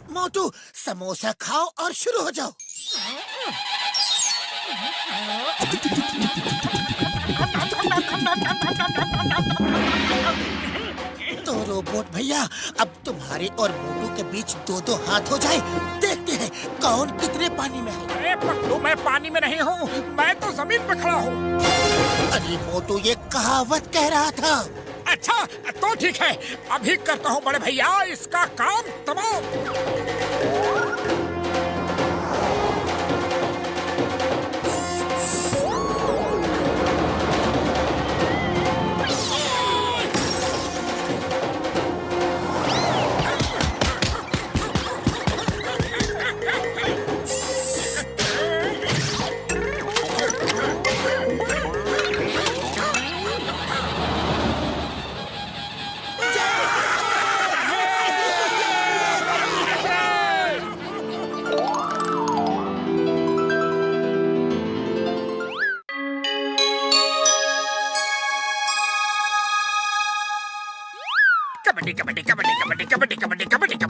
मोटू, समोसा खाओ और शुरू हो जाओ। तो रोबोट भैया, अब तुम्हारे और मोटू के बीच दो हाथ हो जाए। देखते हैं कौन कितने पानी में है। अरे पतलू, मैं पानी में नहीं हूँ, मैं तो जमीन पे खड़ा हूँ। अरे मोटू, ये कहावत कह रहा था। अच्छा तो ठीक है, अभी करता हूँ बड़े भैया इसका काम तमाम।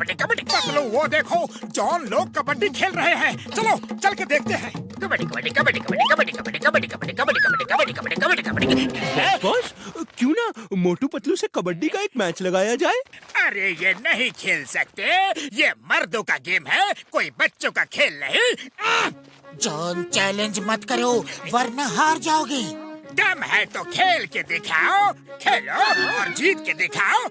कबड्डी। पतलू वो देखो, जॉन लोग कबड्डी खेल रहे हैं। चलो चल के देखते हैं। बॉस, क्यों ना मोटू पतलू से कबड्डी का एक मैच लगाया जाए? अरे ये नहीं खेल सकते, ये मर्दों का गेम है, कोई बच्चों का खेल नहीं। जॉन, चैलेंज मत करो वरना हार जाओगे। दम है तो खेल के दिखाओ, खेलो और जीत के दिखाओ।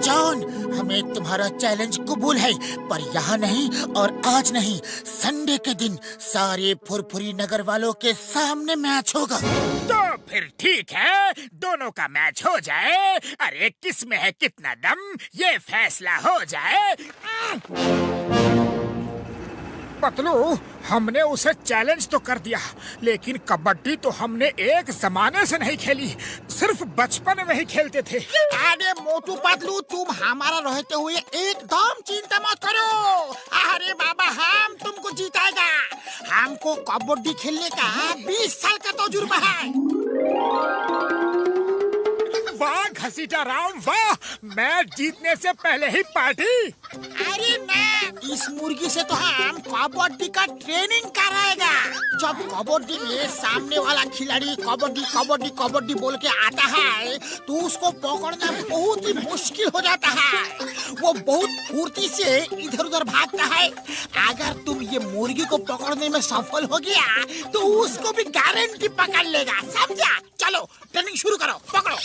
जॉन, हमें तुम्हारा चैलेंज कबूल है, पर यहाँ नहीं और आज नहीं, संडे के दिन सारे फुरफुरी नगर वालों के सामने मैच होगा। तो फिर ठीक है, दोनों का मैच हो जाए। अरे किस में है कितना दम, ये फैसला हो जाए। पतलू, हमने उसे चैलेंज तो कर दिया, लेकिन कबड्डी तो हमने एक जमाने से नहीं खेली, सिर्फ बचपन में ही खेलते थे। अरे मोटू पतलू, तुम हमारा रहते हुए एकदम चिंता मत करो। अरे बाबा, हम तुमको जीताएगा। हमको कबड्डी खेलने का 20 साल का तजुर्बा है। वाह घसीटा राम वाह, मैच जीतने से पहले ही पार्टी। अरे ना, इस मुर्गी से तो हम कबड्डी का ट्रेनिंग कराएगा। जब कबड्डी में सामने वाला खिलाड़ी कबड्डी कबड्डी कबड्डी बोल के आता है तो उसको पकड़ना बहुत ही मुश्किल हो जाता है। वो बहुत फुर्ती से इधर उधर भागता है। अगर तुम ये मुर्गी को पकड़ने में सफल हो गया तो उसको भी गारंटी पकड़ लेगा, समझा? चलो ट्रेनिंग शुरू करो, पकड़ो।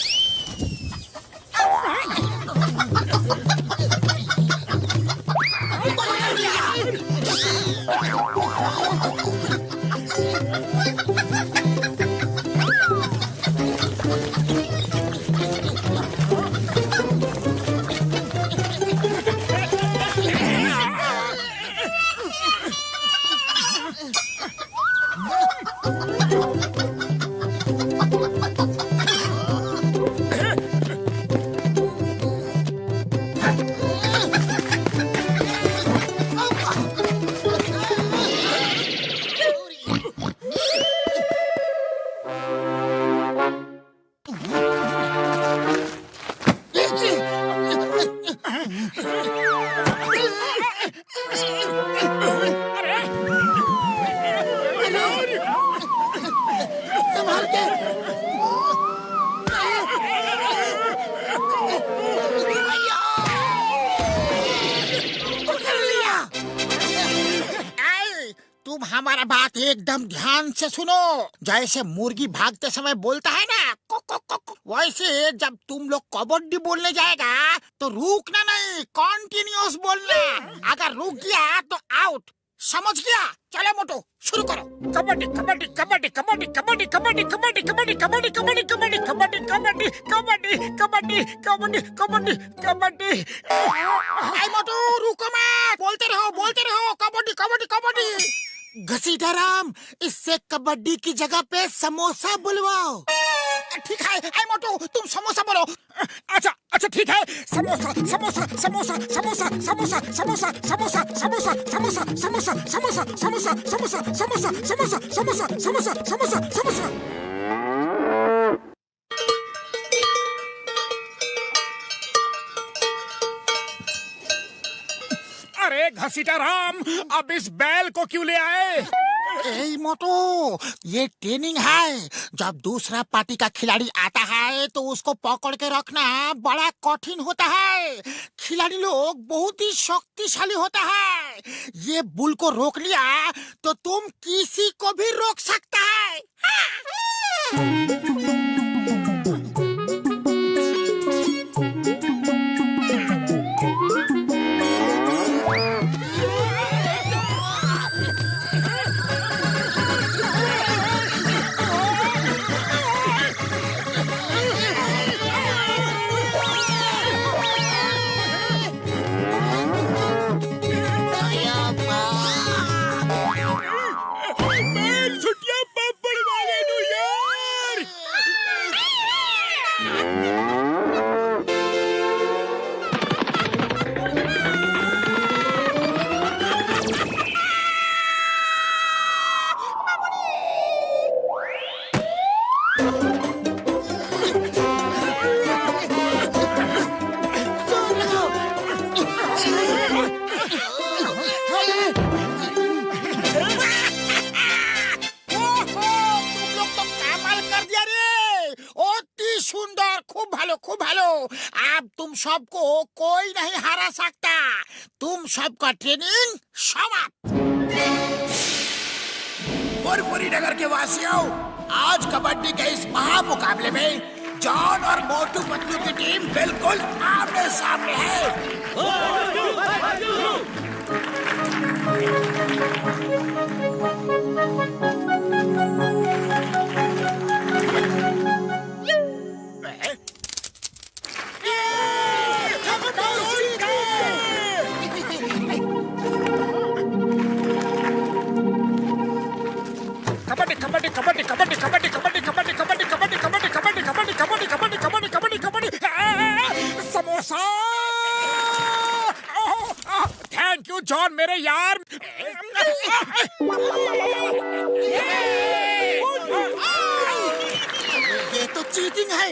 तुम हमारा बात एकदम ध्यान से सुनो। जैसे मुर्गी भागते समय बोलता है ना कुक कुक कुक, वैसे जब तुम लोग कबड्डी बोलने जाएगा तो रुकना नहीं, कॉन्टिन्यूस बोलना। अगर रुक गया तो आउट, समझ गया? चलो मोटू शुरू करो। कबड्डी कबड्डी कबड्डी कबड्डी कबड्डी कबड्डी कबड्डी कबड्डी कबड्डी कबड्डी कबड्डी कबड्डी कबड्डी कबड्डी कबड्डी कबड्डी कबड्डी। मोटू रुको मत, बोलते रहो कबड्डी कबड्डी कबड्डी। घसीटाराम, इससे कबड्डी की जगह पे समोसा बुलवाओ। ठीक है, आई मोटू तुम समोसा बोलो। अच्छा ठीक है। समोसा समोसा समोसा समोसा समोसा समोसा समोसा समोसा समोसा समोसा समोसा समोसा समोसा समोसा समोसा समोसा समोसा समोसा समोसा। अरे घसीटाराम, अब इस बैल को क्यों ले आए? ए मोटू, ये ट्रेनिंग है। जब दूसरा पार्टी का खिलाड़ी आता है तो उसको पकड़ के रखना बड़ा कठिन होता है। खिलाड़ी लोग बहुत ही शक्तिशाली होता है। ये बुल को रोक लिया तो तुम किसी को भी रोक सकता है। अब तुम सबको कोई नहीं हरा सकता। तुम सबका ट्रेनिंग समाप्त। फुरफुरी नगर के वासियों, आज कबड्डी के इस महामुकाबले में जॉन और मोटू पतलू की टीम बिल्कुल आमने सामने है। Kabaddi kabaddi kabaddi kabaddi kabaddi kabaddi kabaddi kabaddi kabaddi kabaddi kabaddi kabaddi kabaddi kabaddi kabaddi kabaddi samosa. Thank you John मेरे यार। ये तो चीटिंग है।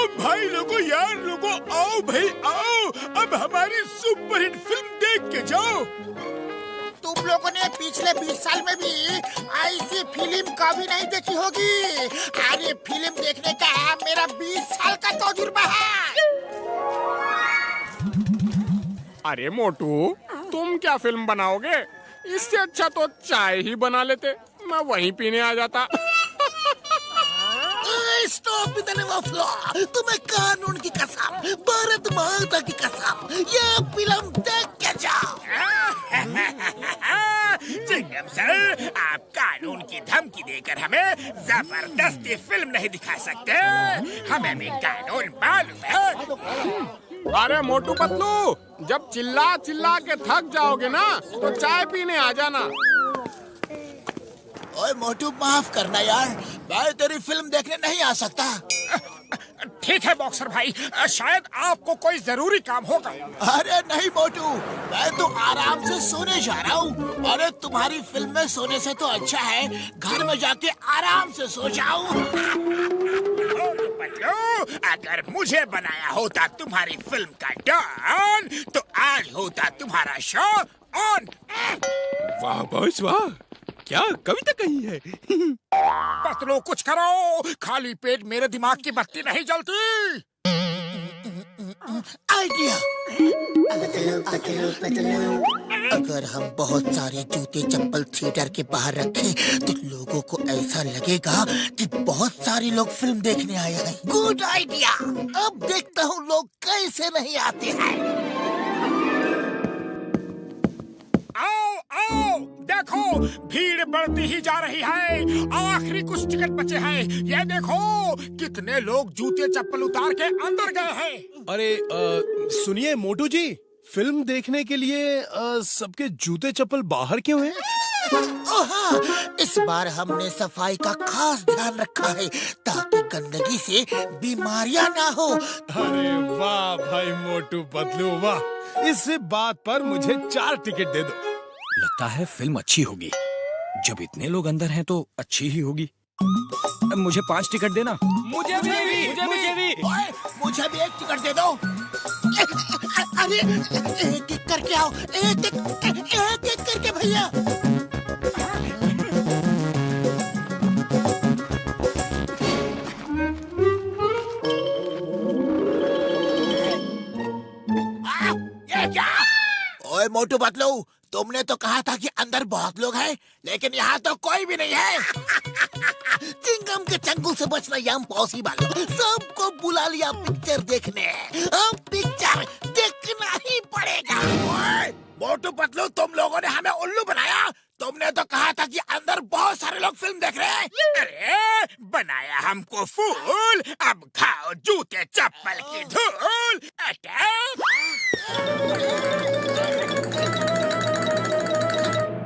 ओ भाई लोगों, यार लोगों, आओ भाई आओ, अब हमारी सुपरहिट फिल्म देख के जाओ। तुम लोगों ने पिछले 20 साल में भी ऐसी फिल्म कभी नहीं देखी होगी। अरे फिल्म देखने का मेरा 20 साल का तजुर्बा है। अरे मोटू, तुम क्या फिल्म बनाओगे? इससे अच्छा तो चाय ही बना लेते, मैं वहीं पीने आ जाता। Stop with the flow. तुम्हें कानून की कसम, भारत माता की कसम, ये फिल्म देख के जाओ। चिंगम सर, आप कानून की धमकी देकर हमें जबरदस्ती फिल्म नहीं दिखा सकते। हमें भी कानून मालूम है। अरे मोटू पतलू, जब चिल्ला चिल्ला के थक जाओगे ना तो चाय पीने आ जाना। ओए मोटू, माफ करना यार, मैं तेरी फिल्म देखने नहीं आ सकता। ठीक है बॉक्सर भाई, शायद आपको कोई जरूरी काम होगा। अरे नहीं मोटू, मैं तो आराम से सोने जा रहा हूँ। अरे तुम्हारी फिल्म में सोने से तो अच्छा है घर में जाके आराम से सो जाऊं। अगर मुझे बनाया होता तुम्हारी फिल्म का डॉन, तो आज होता तुम्हारा शो ऑन। वाह बॉस वाह, क्या कविता कही है। पतलू कुछ करो, खाली पेट मेरे दिमाग की बत्ती नहीं जलती। आइडिया। अगर हम बहुत सारे जूते चप्पल थिएटर के बाहर रखें तो लोगों को ऐसा लगेगा कि बहुत सारे लोग फिल्म देखने आए हैं। Good idea. अब देखता हूँ लोग कैसे नहीं आते हैं। आओ आओ, देखो भीड़ बढ़ती ही जा रही है। आखिरी कुछ टिकट बचे हैं। ये देखो कितने लोग जूते चप्पल उतार के अंदर गए हैं। अरे सुनिए मोटू जी, फिल्म देखने के लिए सबके जूते चप्पल बाहर क्यों हैं? हाँ, इस बार हमने सफाई का खास ध्यान रखा है ताकि गंदगी से बीमारियां ना हो। अरे वाह भाई मोटू पतलू वाह, इस बात पर मुझे 4 टिकट दे दो। लगता है फिल्म अच्छी होगी। जब इतने लोग अंदर हैं तो अच्छी ही होगी। मुझे 5 टिकट देना। मुझे भी ओए, मुझे भी 1 टिकट दे दो। अरे एक एक करके आओ, एक एक करके भैया। ये क्या? ओए मोटू पतलू, तुमने तो कहा था कि अंदर बहुत लोग हैं, लेकिन यहाँ तो कोई भी नहीं है। चिंगम के चंगुल से बचना इम्पॉसिबल। सबको बुला लिया पिक्चर देखने। अब पिक्चर देखना ही पड़ेगा। ओए मोटू पतलू, तुम लोगों ने हमें उल्लू बनाया। तुमने तो कहा था कि अंदर बहुत सारे लोग फिल्म देख रहे हैं। अरे बनाया हमको फूल, अब खाओ जूते चप्पल की धूल। अटैक!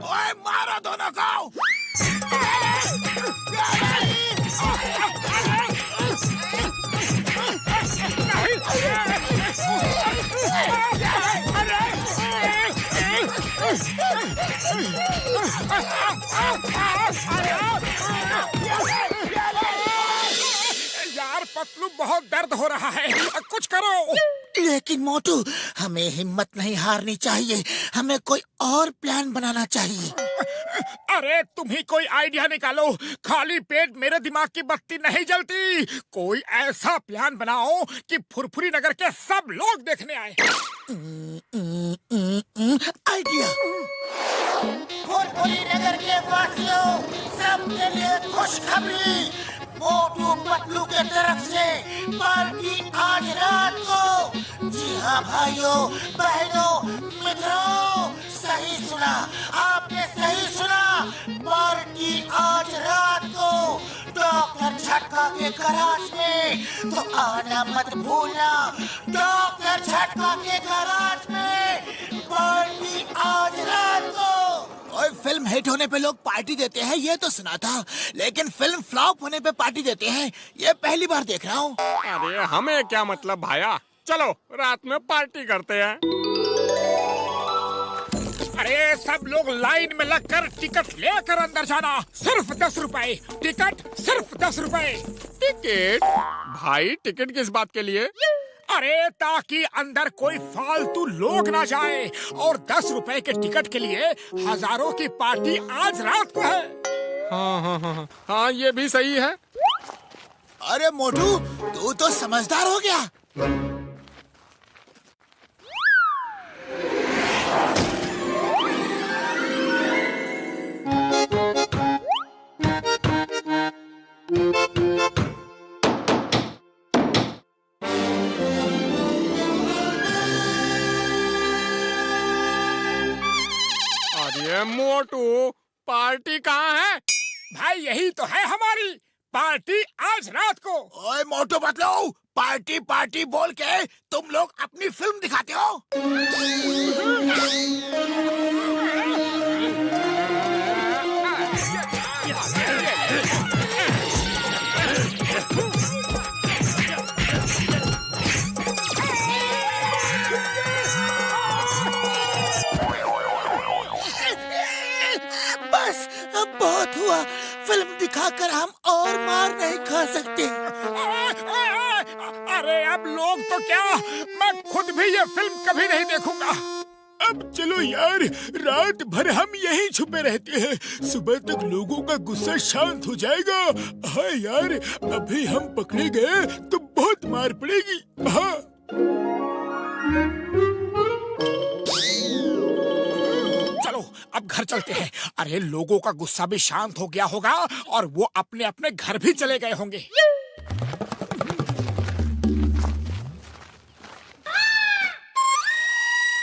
ओए मारो दोनों को। यार पतलू, बहुत दर्द हो रहा है, कुछ करो। लेकिन मोटू, हमें हिम्मत नहीं हारनी चाहिए। हमें कोई और प्लान बनाना चाहिए। अरे तुम ही कोई आइडिया निकालो। खाली पेट मेरे दिमाग की बत्ती नहीं जलती। कोई ऐसा प्लान बनाओ कि फुरफुरी नगर के सब लोग देखने आए। आइडिया। फुरफुरी नगर के वासियों, सबके लिए खुशखबरी। मोटू पतलू के तरफ से पार्टी आज रात को। जी हाँ भाइयों बहनों मित्रों, सही सुना, आपने सही सुना। पार्टी आज रात को डॉक्टर झटका के गैराज में, तो आना मत भूलना। डॉक्टर झटका के गैराज में पार्टी आज रात को। और फिल्म हिट होने पे लोग पार्टी देते हैं ये तो सुना था, लेकिन फिल्म फ्लॉप होने पे पार्टी देते हैं ये पहली बार देख रहा हूँ। अरे हमें क्या मतलब भाया, चलो रात में पार्टी करते हैं। अरे सब लोग लाइन में लगकर टिकट लेकर अंदर जाना। सिर्फ 10 रुपए टिकट, सिर्फ 10 रुपए। टिकट? भाई टिकट किस बात के लिए? अरे ताकि अंदर कोई फालतू लोग ना जाए। और 10 रुपए के टिकट के लिए हजारों की पार्टी आज रात को है। हाँ, ये भी सही है। अरे मोटू, तू तो समझदार हो गया। अरे मोटू, पार्टी कहाँ है? भाई यही तो है हमारी पार्टी आज रात को। ओए मोटू बतलो, पार्टी पार्टी बोल के तुम लोग अपनी फिल्म दिखाते हो। बस अब बहुत हुआ। फिल्म दिखाकर हम और मार नहीं खा सकते। अरे अब लोग तो क्या, मैं खुद भी ये फिल्म कभी नहीं देखूंगा। अब चलो यार, रात भर हम यहीं छुपे रहते हैं। सुबह तक लोगों का गुस्सा शांत हो जाएगा। हाँ यार, अभी हम पकड़े गए तो बहुत मार पड़ेगी। हाँ चलो अब घर चलते हैं। अरे लोगों का गुस्सा भी शांत हो गया होगा और वो अपने अपने घर भी चले गए होंगे।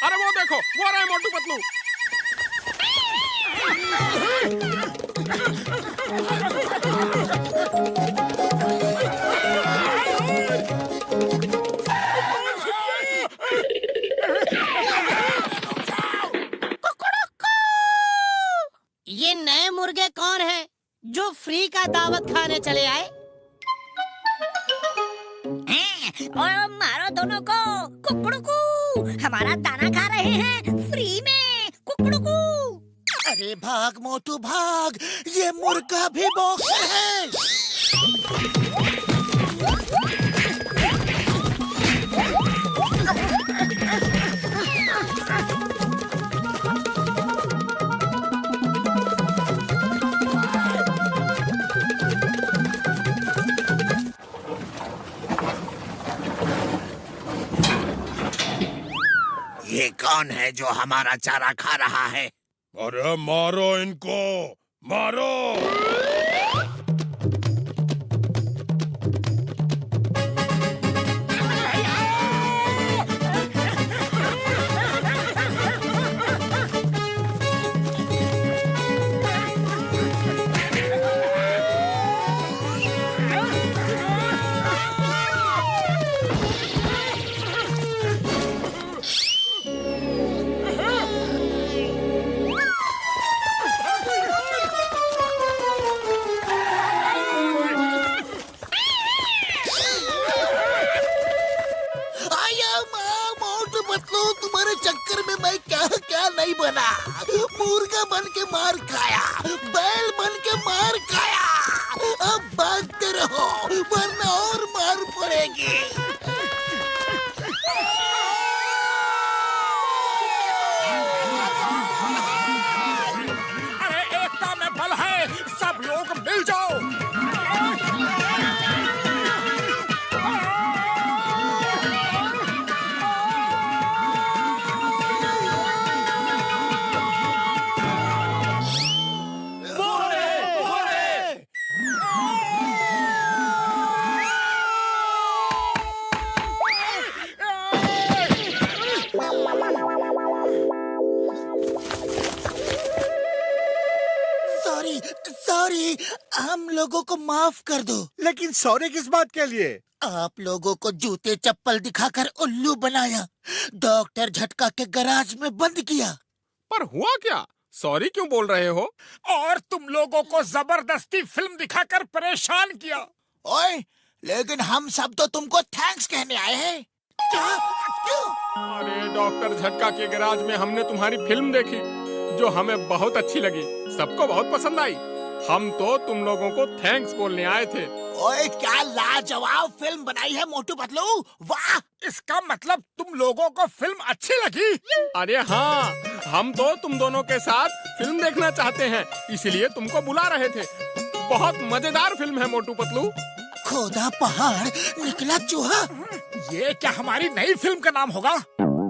अरे वो देखो, वो रहा है मोटू पतलू। ये नए मुर्गे कौन है जो फ्री का दावत खाने चले आए? और मारो दोनों को, कुकड़ुकू, हमारा दाना खा रहे हैं फ्री में, कुकड़ुकू। अरे भाग मोटू भाग, ये मुर्गा भी बॉक्सर है। ये कौन है जो हमारा चारा खा रहा है? अरे मारो इनको, मारो। तुम्हारे चक्कर में मैं क्या क्या नहीं बना। मुर्गा बन के मार खाया, बैल बन के मार खाया। अब भागते रहो वरना और मार पड़ेगी। अरे एकता में बल है, सब लोग मिल जाओ। सॉरी, हम लोगों को माफ कर दो। लेकिन सॉरी किस बात के लिए? आप लोगों को जूते चप्पल दिखाकर उल्लू बनाया, डॉक्टर झटका के गैराज में बंद किया। पर हुआ क्या? सॉरी क्यों बोल रहे हो? और तुम लोगों को जबरदस्ती फिल्म दिखाकर परेशान किया। ओए, लेकिन हम सब तो तुमको थैंक्स कहने आए हैं। क्या? क्यों? अरे डॉक्टर झटका के गैराज में हमने तुम्हारी फिल्म देखी, जो हमें बहुत अच्छी लगी, सबको बहुत पसंद आई। हम तो तुम लोगों को थैंक्स बोलने आए थे। ओए क्या लाजवाब फिल्म बनाई है मोटू पतलू, वाह। इसका मतलब तुम लोगों को फिल्म अच्छी लगी? अरे हाँ, हम तो तुम दोनों के साथ फिल्म देखना चाहते हैं, इसलिए तुमको बुला रहे थे। बहुत मजेदार फिल्म है मोटू पतलू। खोदा पहाड़ निकला चूहा। ये क्या हमारी नई फिल्म का नाम होगा?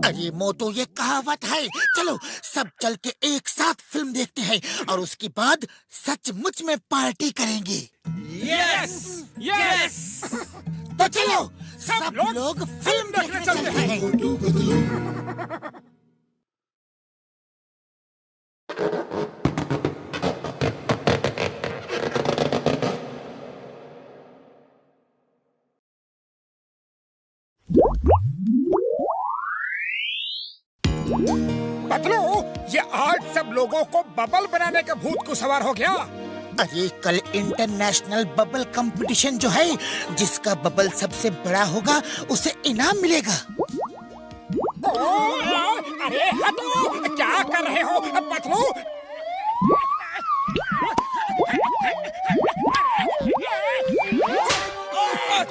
अरे मोटू, ये कहावत है। चलो सब चल के एक साथ फिल्म देखते हैं और उसके बाद सचमुच में पार्टी करेंगे। Yes yes. तो चलो सब लोग फिल्म देखने चलते हैं। पतलू, ये आज सब लोगों को बबल बनाने का भूत को सवार हो गया। अरे कल इंटरनेशनल बबल कंपटीशन जो है, जिसका बबल सबसे बड़ा होगा उसे इनाम मिलेगा। अरे हटो, क्या कर रहे हो पतलू?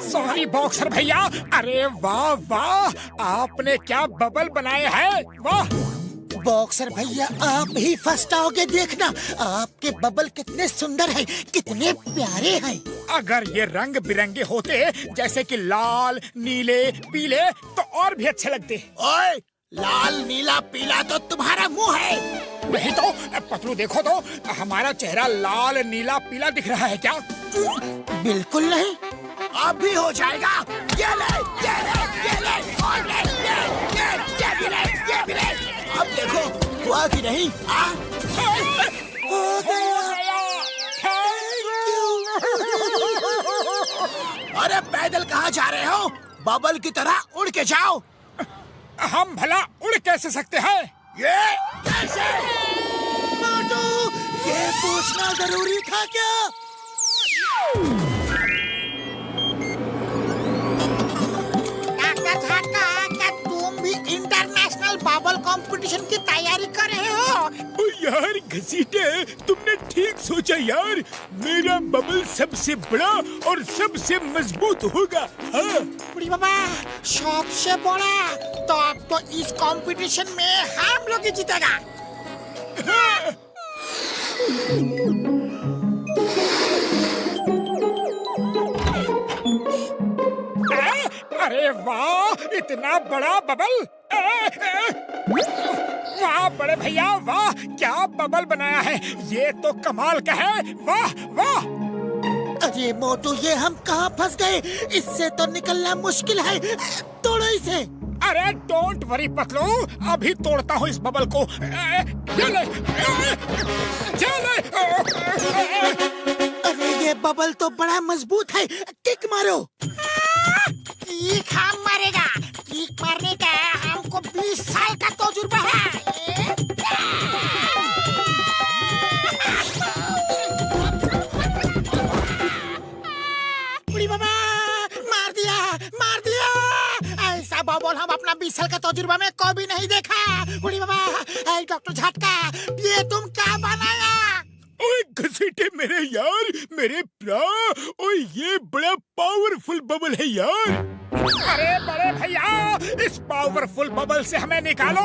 सॉरी बॉक्सर भैया। अरे वाह वाह, आपने क्या बबल बनाए हैं, वाह। बॉक्सर भैया आप ही फर्स्ट आओगे, देखना आपके बबल कितने सुंदर हैं, कितने प्यारे हैं। अगर ये रंग बिरंगे होते जैसे कि लाल, नीले, पीले तो और भी अच्छे लगते। ओए, लाल नीला पीला तो तुम्हारा मुंह है। नहीं तो पतलू देखो तो, हमारा चेहरा लाल नीला पीला दिख रहा है क्या? बिल्कुल नहीं। अब भी हो जाएगा। ये ले, ये ले, ये ले, और ले, ये भी ले, ये भी ले। अब देखो हुआ कि नहीं? हो गया। अरे पैदल कहाँ जा रहे हो? बबल की तरह उड़ के जाओ। हम भला उड़ कैसे सकते हैं? ये कैसे? मोटू, ये पूछना जरूरी था क्या? क्या तुम भी इंटरनेशनल बबल कंपटीशन की तैयारी कर रहे हो? ओ यार घसीटे, तुमने ठीक सोचा यार। मेरा बबल सबसे बड़ा और सबसे मजबूत होगा। हाँ। बुढ़ी बाबा, सबसे बड़ा तो अब तो इस कंपटीशन में हम लोग ही जीतेगा। हाँ। अरे वाह, इतना बड़ा बबल। वाह बड़े भैया, वाह क्या बबल बनाया है, ये तो कमाल का है, वाह वाह। अरे मोटू, ये हम कहाँ फंस गए? इससे तो निकलना मुश्किल है, तोड़ो इसे। अरे डोंट वरी पतलू, अभी तोड़ता हूँ इस बबल को। ये ले, ये ले। अरे ये बबल तो बड़ा मजबूत है, किक मारो। किक हम मारेगा, किक मारने का हमको 20 साल का तजुर्बा है। बुढ़ी बाबा, मार दिया, मार दिया। ऐसा बबल हम अपना 20 साल का तजुर्बा में कभी नहीं देखा। बुढ़ी बाबा, डॉक्टर झटका, ये तुम क्या बनाया? ओए घसीटे मेरे यार, मेरे प्रा, ओए ये बड़ा पावरफुल बबल है यार। अरे बड़े भैया, इस पावरफुल बबल से हमें निकालो,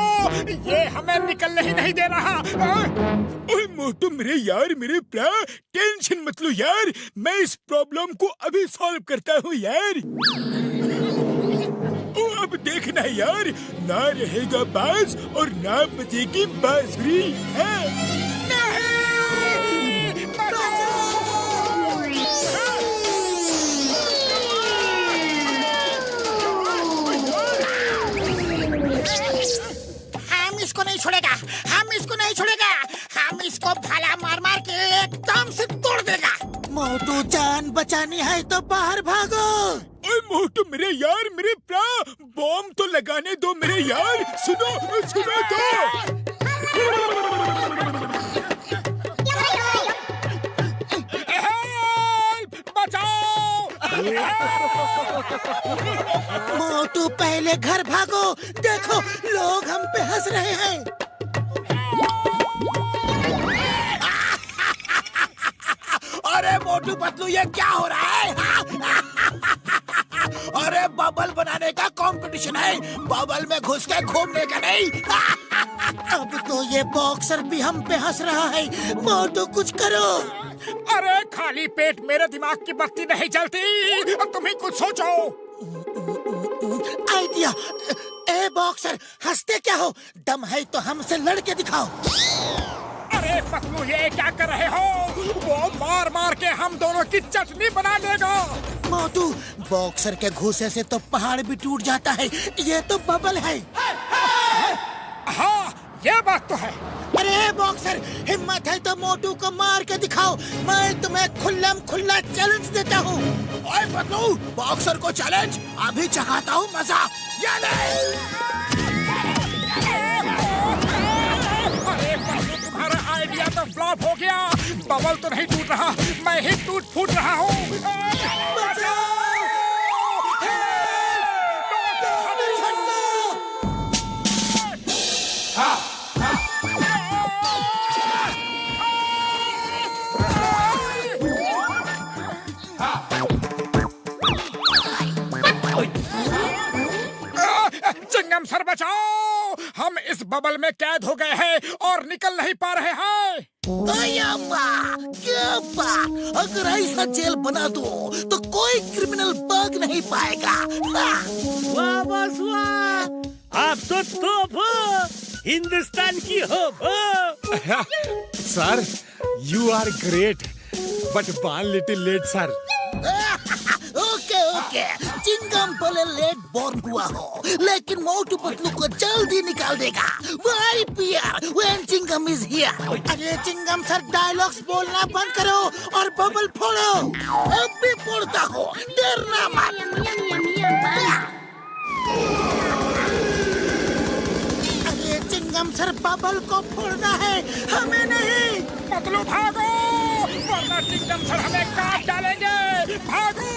ये हमें निकलने ही नहीं दे रहा। ओए मोटू मेरे यार, मेरे प्रा, टेंशन मत लो यार, मैं इस प्रॉब्लम को अभी सॉल्व करता हूँ यार। ओ अब देखना यार, ना रहेगा बाज और ना बजेगी बांसुरी। हम इसको नहीं छोड़ेगा, हम इसको नहीं छोड़ेगा, हम इसको भाला मार मार के एकदम से तोड़ देगा। मोटू, जान बचानी है तो बाहर भागो। ओए मोटू मेरे यार, मेरे प्रा, बॉम्ब तो लगाने दो मेरे यार, सुनो सुनो तो। मोटू पहले घर भागो, देखो लोग हम पे हंस रहे हैं। मोटू पतलू ये क्या हो रहा है? अरे बबल बनाने का कंपटीशन है, बबल में घुस के घूमने का नहीं। अब तो ये बॉक्सर भी हम पे हंस रहा है। मोटू कुछ करो। अरे खाली पेट मेरे दिमाग की बत्ती नहीं जलती, अब तुम ही कुछ सोचो। आइडिया। ए बॉक्सर, हंसते क्या हो? दम है तो हमसे लड़के दिखाओ। अरे पतलू ये क्या कर रहे हो? वो मार मार के हम दोनों की चटनी बना देगा। मोटू, बॉक्सर के घूसे से तो पहाड़ भी टूट जाता है, ये तो बबल है। हाँ ये बात तो है। अरे बॉक्सर, हिम्मत है तो मोटू को मार के दिखाओ, मैं तुम्हें खुल्लम खुल्ला चैलेंज देता हूँ। ओए पतलू, बॉक्सर को चैलेंज, अभी चाहता हूँ मजा। ये ले। अरे पतलू तुम्हारा आइडिया तो फ्लॉप हो गया। बबल तो नहीं टूट रहा, मैं ही टूट फूट रहा हूँ। चिंगम सर बचाओ, हम इस बबल में कैद हो गए हैं और निकल नहीं पा रहे हैं। क्या बात, अगर ऐसा जेल बना दो तो कोई क्रिमिनल भाग नहीं पाएगा। वाह बस वाह, आप तो तोप हो, हिंदुस्तान की होप हो। Sir you are great but one little late sir. Okay okay, chewing gum भले लेट बॉर्न हुआ हो, लेकिन मोटू पतलू को जल्दी निकाल देगा। Why fear when Chingam is here? अरे चिंगम सर, डायलॉग्स बोलना बंद करो और बबल फोड़ो। अब भी फोड़ता हो, डरना मत। अरे चिंगम सर, बबल को फोड़ना है, हमें नहीं। पतलू भागो, वरना चिंगम सर हमें काट डालेंगे। भागो।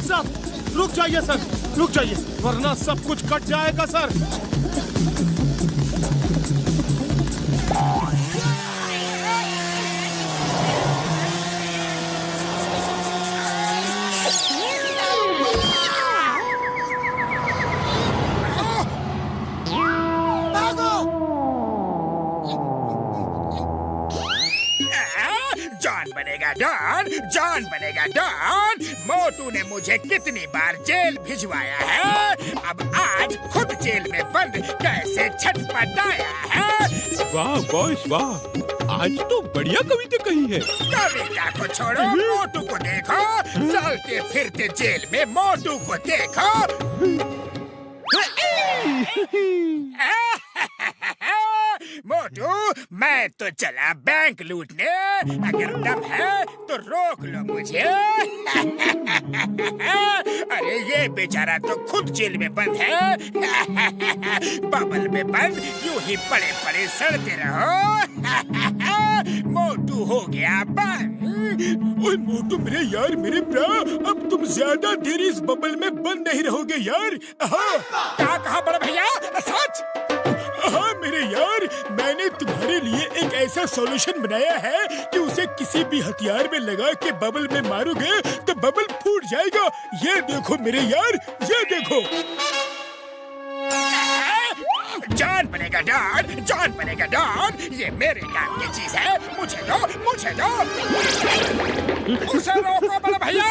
सर रुक जाइए सर, रुक जाइए, वरना सब कुछ कट जाएगा सर। डॉन, जॉन बनेगा डॉन। मोटू ने मुझे कितनी बार जेल भिजवाया है, अब आज खुद जेल में बंद कैसे छटपटाया है। वाह बॉस वाह, आज तो बढ़िया कविता कही है। कविता को छोड़ो, मोटू को देखो, चलते फिरते जेल में मोटू को देखो। मोटू, मैं तो चला बैंक लूटने, अगर दम है तो रोक लो मुझे। अरे ये बेचारा तो खुद जेल में बंद है। बबल में बंद यूं ही पड़े पड़े सड़ते रहो। मोटू हो गया बंद। ओए मोटू मेरे यार, मेरे प्रा, अब तुम ज्यादा देर इस बबल में बंद नहीं रहोगे यार। क्या कहा बड़े भैया? सच? हाँ मेरे यार, मैंने तुम्हारे लिए एक ऐसा सॉल्यूशन बनाया है कि उसे किसी भी हथियार में लगा के बबल में मारोगे तो बबल फूट जाएगा। ये देखो मेरे यार, ये देखो। जॉन बनेगा डॉन, जॉन बनेगा डॉन, ये मेरे काम की चीज है। मुझे दो, मुझे दो। उसे रोको बड़े भैया।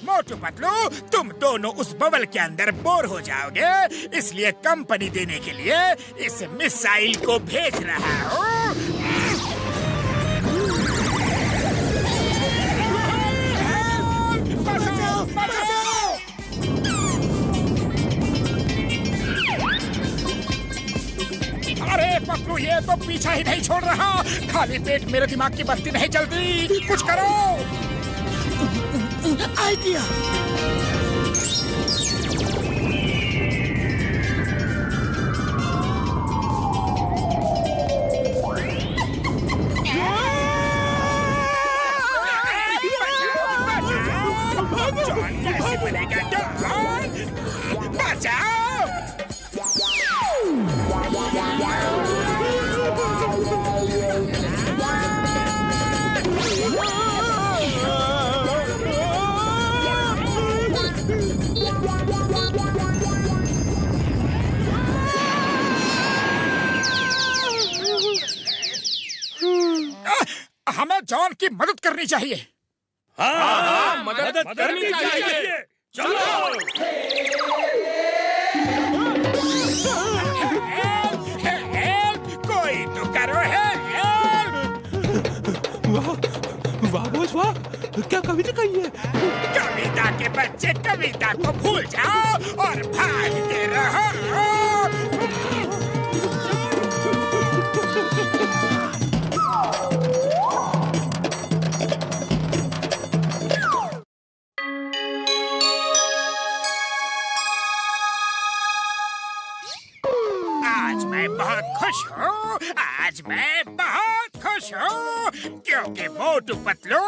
मोटू पतलू, तुम दोनों उस बबल के अंदर बोर हो जाओगे, इसलिए कंपनी देने के लिए इस मिसाइल को भेज रहा हूँ। बचाओ, बचाओ! अरे पतलू, ये तो पीछा ही नहीं छोड़ रहा। खाली पेट मेरे दिमाग की बत्ती नहीं जलती, कुछ करो। आइडिया। जॉन कैसे बनेगा डॉन? बचाओ! हमें जॉन की मदद करनी चाहिए। हाँ, मदद करनी चाहिए। चलो। हेल्प, कोई तो करो हेल्प। वाह बॉस वाह, क्या कविता कही है? कविता के बच्चे कविता को भूल जाओ और भागते रहो। आज मैं बहुत खुश हूँ, आज मैं बहुत खुश हूँ, क्योंकि मोटू पतलू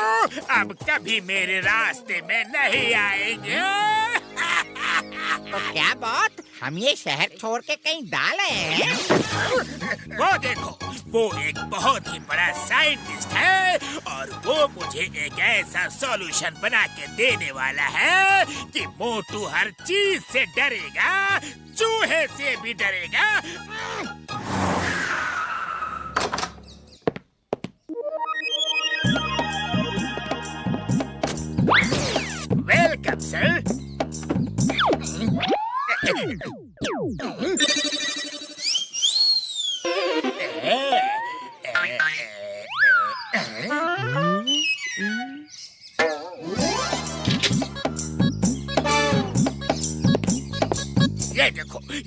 अब कभी मेरे रास्ते में नहीं आएंगे। तो क्या बात, हम ये शहर छोड़ के कहीं डाल हैं? वो देखो, वो एक बहुत ही बड़ा साइंटिस्ट है और वो मुझे एक ऐसा सॉल्यूशन बना के देने वाला है कि मोटू हर चीज से डरेगा, चूहे से भी डरेगा। Welcome sir.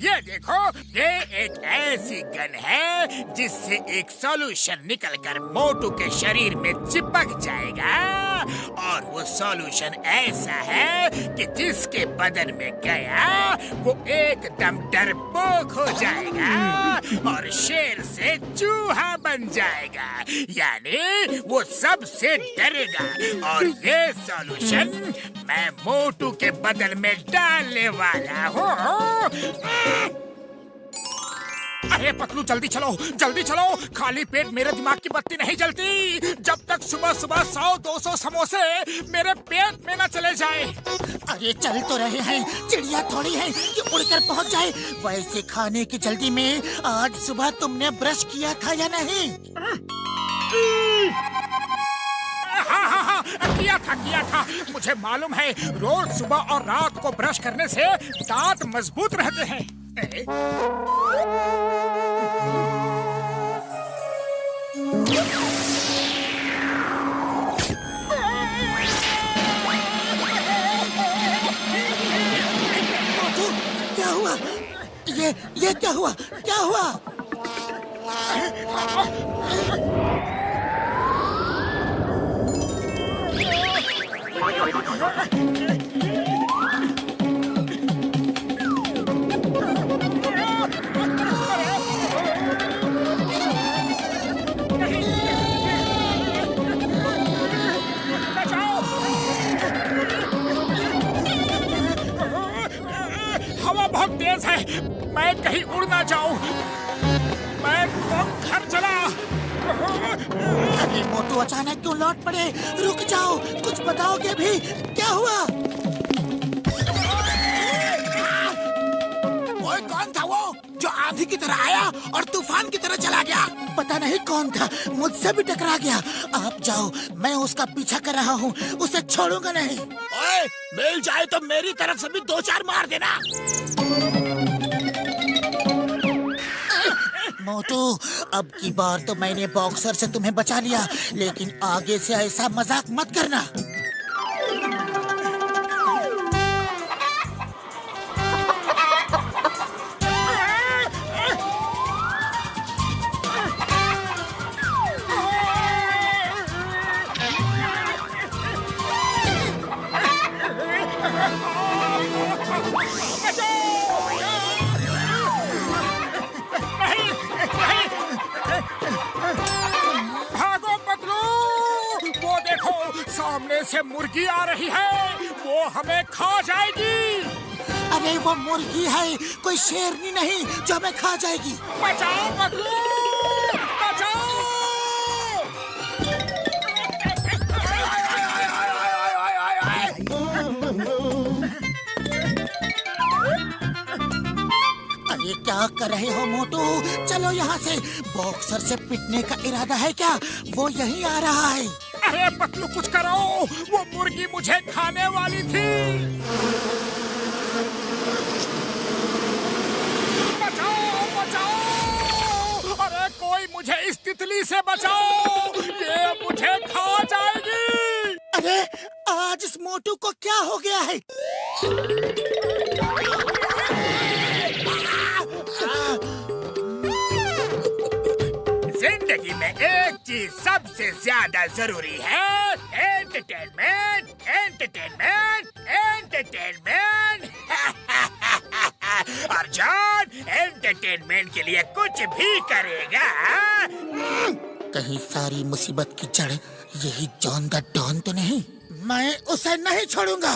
ये देखो, ये एक ऐसी गन है जिससे एक सॉल्यूशन निकलकर मोटू के शरीर में चिपक जाएगा और वो सॉल्यूशन ऐसा है कि जिसके बदन में गया वो एकदम डरपोक हो जाएगा और शेर से चूहा बन जाएगा, यानी वो सबसे डरेगा। और ये सॉल्यूशन मैं मोटू के बदन में डालने वाला हूँ। अरे पतलू, जल्दी चलो, खाली पेट मेरे दिमाग की बत्ती नहीं जलती जब तक सुबह सुबह 100-200 समोसे मेरे पेट में न चले जाए। अरे चल तो रहे हैं, चिड़िया थोड़ी है कि उड़कर पहुंच जाए। वैसे खाने की जल्दी में आज सुबह तुमने ब्रश किया था या नहीं? हाँ, किया था। मुझे मालूम है, रोज सुबह और रात को ब्रश करने से दांत मजबूत रहते हैं। क्या हुआ? ये क्या हुआ? हवा बहुत तेज है, मैं कहीं उड़ ना जाऊं। मैं घर चला। अरे मोटू अचानक क्यों लौट पड़े? रुक जाओ, कुछ बताओगे भी? क्या हुआ? ओए, कौन था वो जो आंधी की तरह आया और तूफान की तरह चला गया। पता नहीं कौन था, मुझसे भी टकरा गया। आप जाओ, मैं उसका पीछा कर रहा हूँ, उसे छोड़ूंगा नहीं। ओए, मिल जाए तो मेरी तरफ से भी 2-4 मार देना। मोटू, अब की बार तो मैंने बॉक्सर से तुम्हें बचा लिया, लेकिन आगे से ऐसा मजाक मत करना। भागो पतलू, वो देखो सामने से मुर्गी आ रही है, वो हमें खा जाएगी। अरे वो मुर्गी है, कोई शेरनी नहीं जो हमें खा जाएगी। बचाओ पतलू, बचाओ। अरे क्या कर रहे हो मोटू? चलो यहाँ से। बॉक्सर से पिटने का इरादा है क्या? वो यहीं आ रहा है। अरे पतलू कुछ करो, वो मुर्गी मुझे खाने वाली थी। बचाओ बचाओ, अरे कोई मुझे इस तितली से बचाओ, ये मुझे खा जाएगी। अरे आज इस मोटू को क्या हो गया है? जिंदगी में एक चीज सबसे ज्यादा जरूरी है, एंटरटेनमेंट, एंटरटेनमेंट, एंटरटेनमेंट। और जॉन एंटरटेनमेंट के लिए कुछ भी करेगा। कहीं सारी मुसीबत की जड़ यही जॉन द डॉन तो नहीं? मैं उसे नहीं छोड़ूंगा।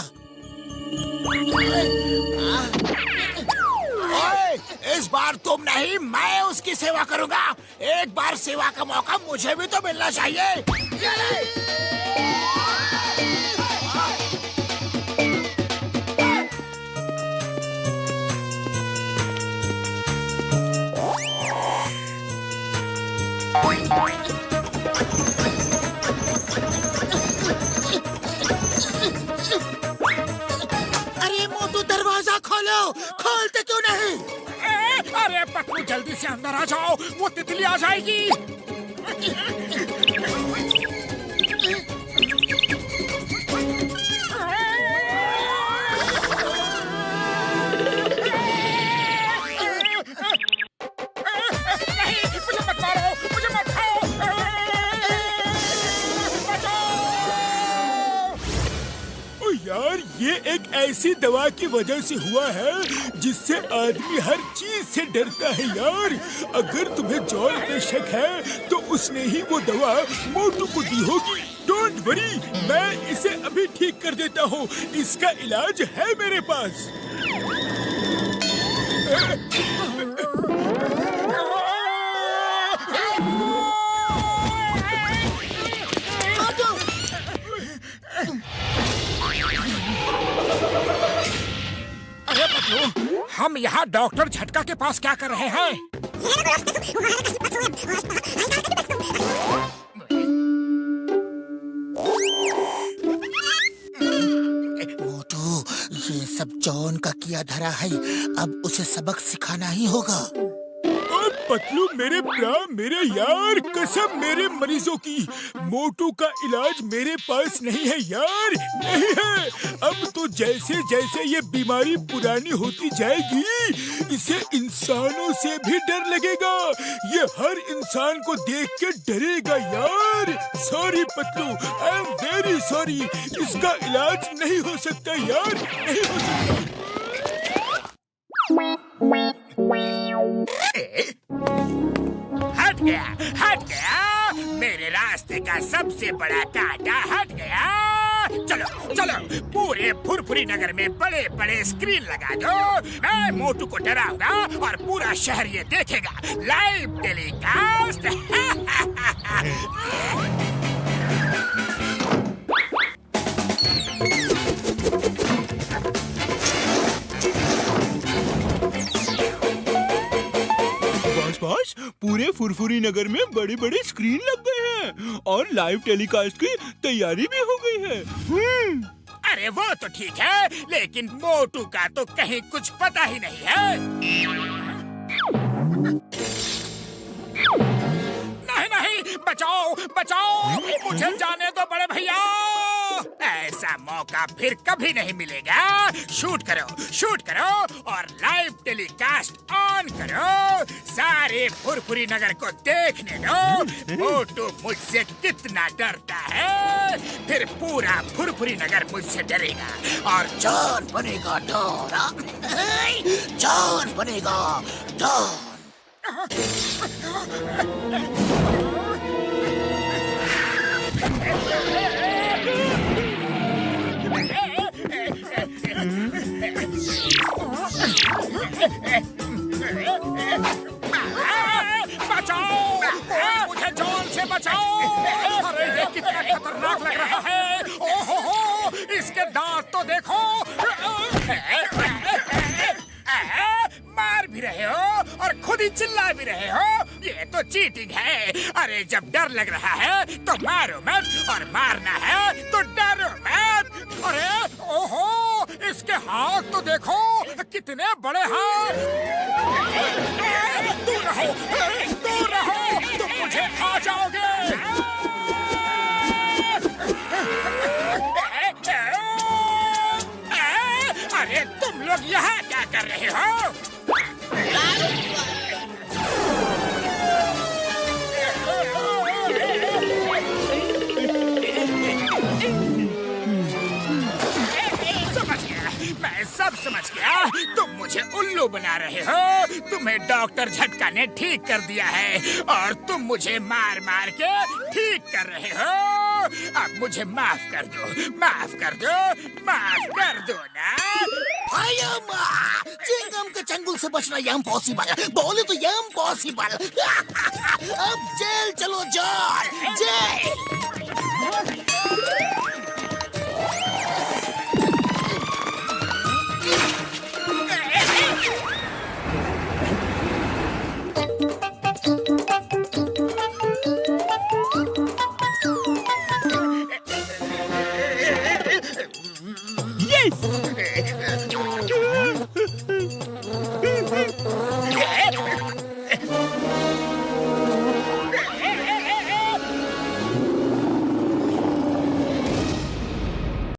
इस बार तुम नहीं, मैं उसकी सेवा करूंगा। एक बार सेवा का मौका मुझे भी तो मिलना चाहिए। अरे मोटू, दरवाजा खोलो। खोलते क्यों नहीं? अरे पतलू जल्दी से अंदर आ जाओ, वो तितली आ जाएगी। नहीं, मुझे मत मारो, मुझे मत खाओ। ओ यार, ये एक ऐसी दवा की वजह से हुआ है जिससे आदमी हर चीज से डरता है यार। अगर तुम्हें जॉन पे शक है तो उसने ही वो दवा मोटू को दी होगी। डोंट वरी, मैं इसे अभी ठीक कर देता हूँ। इसका इलाज है मेरे पास। अरे पतलू, हम यहाँ डॉक्टर झटका के पास क्या कर रहे हैं? मोटू, ये सब जॉन का किया धरा है, अब उसे सबक सिखाना ही होगा। पतलू मेरे प्राण, मेरे यार, कसम मेरे मरीजों की, मोटू का इलाज मेरे पास नहीं है यार, नहीं है। अब तो जैसे जैसे ये बीमारी पुरानी होती जाएगी, इसे इंसानों से भी डर लगेगा। ये हर इंसान को देख के डरेगा यार। Sorry Patlu, I am very sorry. इसका इलाज नहीं हो सकता यार, नहीं हो सकता। हट गया, हट गया, मेरे रास्ते का सबसे बड़ा कांटा हट गया। चलो चलो, पूरे फुरफुरी नगर में बड़े बड़े स्क्रीन लगा दो। मैं मोटू को डराऊंगा और पूरा शहर ये देखेगा, लाइव टेलीकास्ट। आसपास पूरे फुरफुरी नगर में बड़े बड़े स्क्रीन लग गए हैं और लाइव टेलीकास्ट की तैयारी भी हो गई है। अरे वो तो ठीक है, लेकिन मोटू का तो कहीं कुछ पता ही नहीं है। नहीं नहीं, बचाओ बचाओ, मुझे जाने दो बड़े भैया, ऐसा मौका फिर कभी नहीं मिलेगा। शूट करो और लाइव टेलीकास्ट ऑन करो, सारे फुरफुरी नगर को देखने दो मोटू मुझसे कितना डरता है। फिर पूरा फुरफुरी नगर मुझसे डरेगा और जॉन बनेगा डॉन, जॉन बनेगा डॉन। बचाओ, मुझे जॉन से बचाओ। अरे ये कितना खतरनाक लग रहा है। ओहो, इसके दांत तो देखो। मार भी रहे हो और खुद ही चिल्ला भी रहे हो, ये तो चीटिंग है। अरे जब डर लग रहा है तो मारो मत, और मारना है तो डरो मत। अरे ओहो, इसके हाथ तो देखो, कितने बड़े हाथ। दूर रहो, तुम मुझे खा जाओगे। अरे तुम लोग यहाँ क्या कर रहे हो? मैं सब समझ गया, तुम मुझे उल्लू बना रहे हो। तुम्हें डॉक्टर झटका ने ठीक कर दिया है और तुम मुझे मार मार के ठीक कर रहे हो। अब मुझे माफ कर दो, माफ कर दो, माफ कर दो ना। चिंगम के चंगुल से बचना ये इम्पॉसिबल, बोले तो ये इम्पॉसिबल। अब जेल चलो, जेल।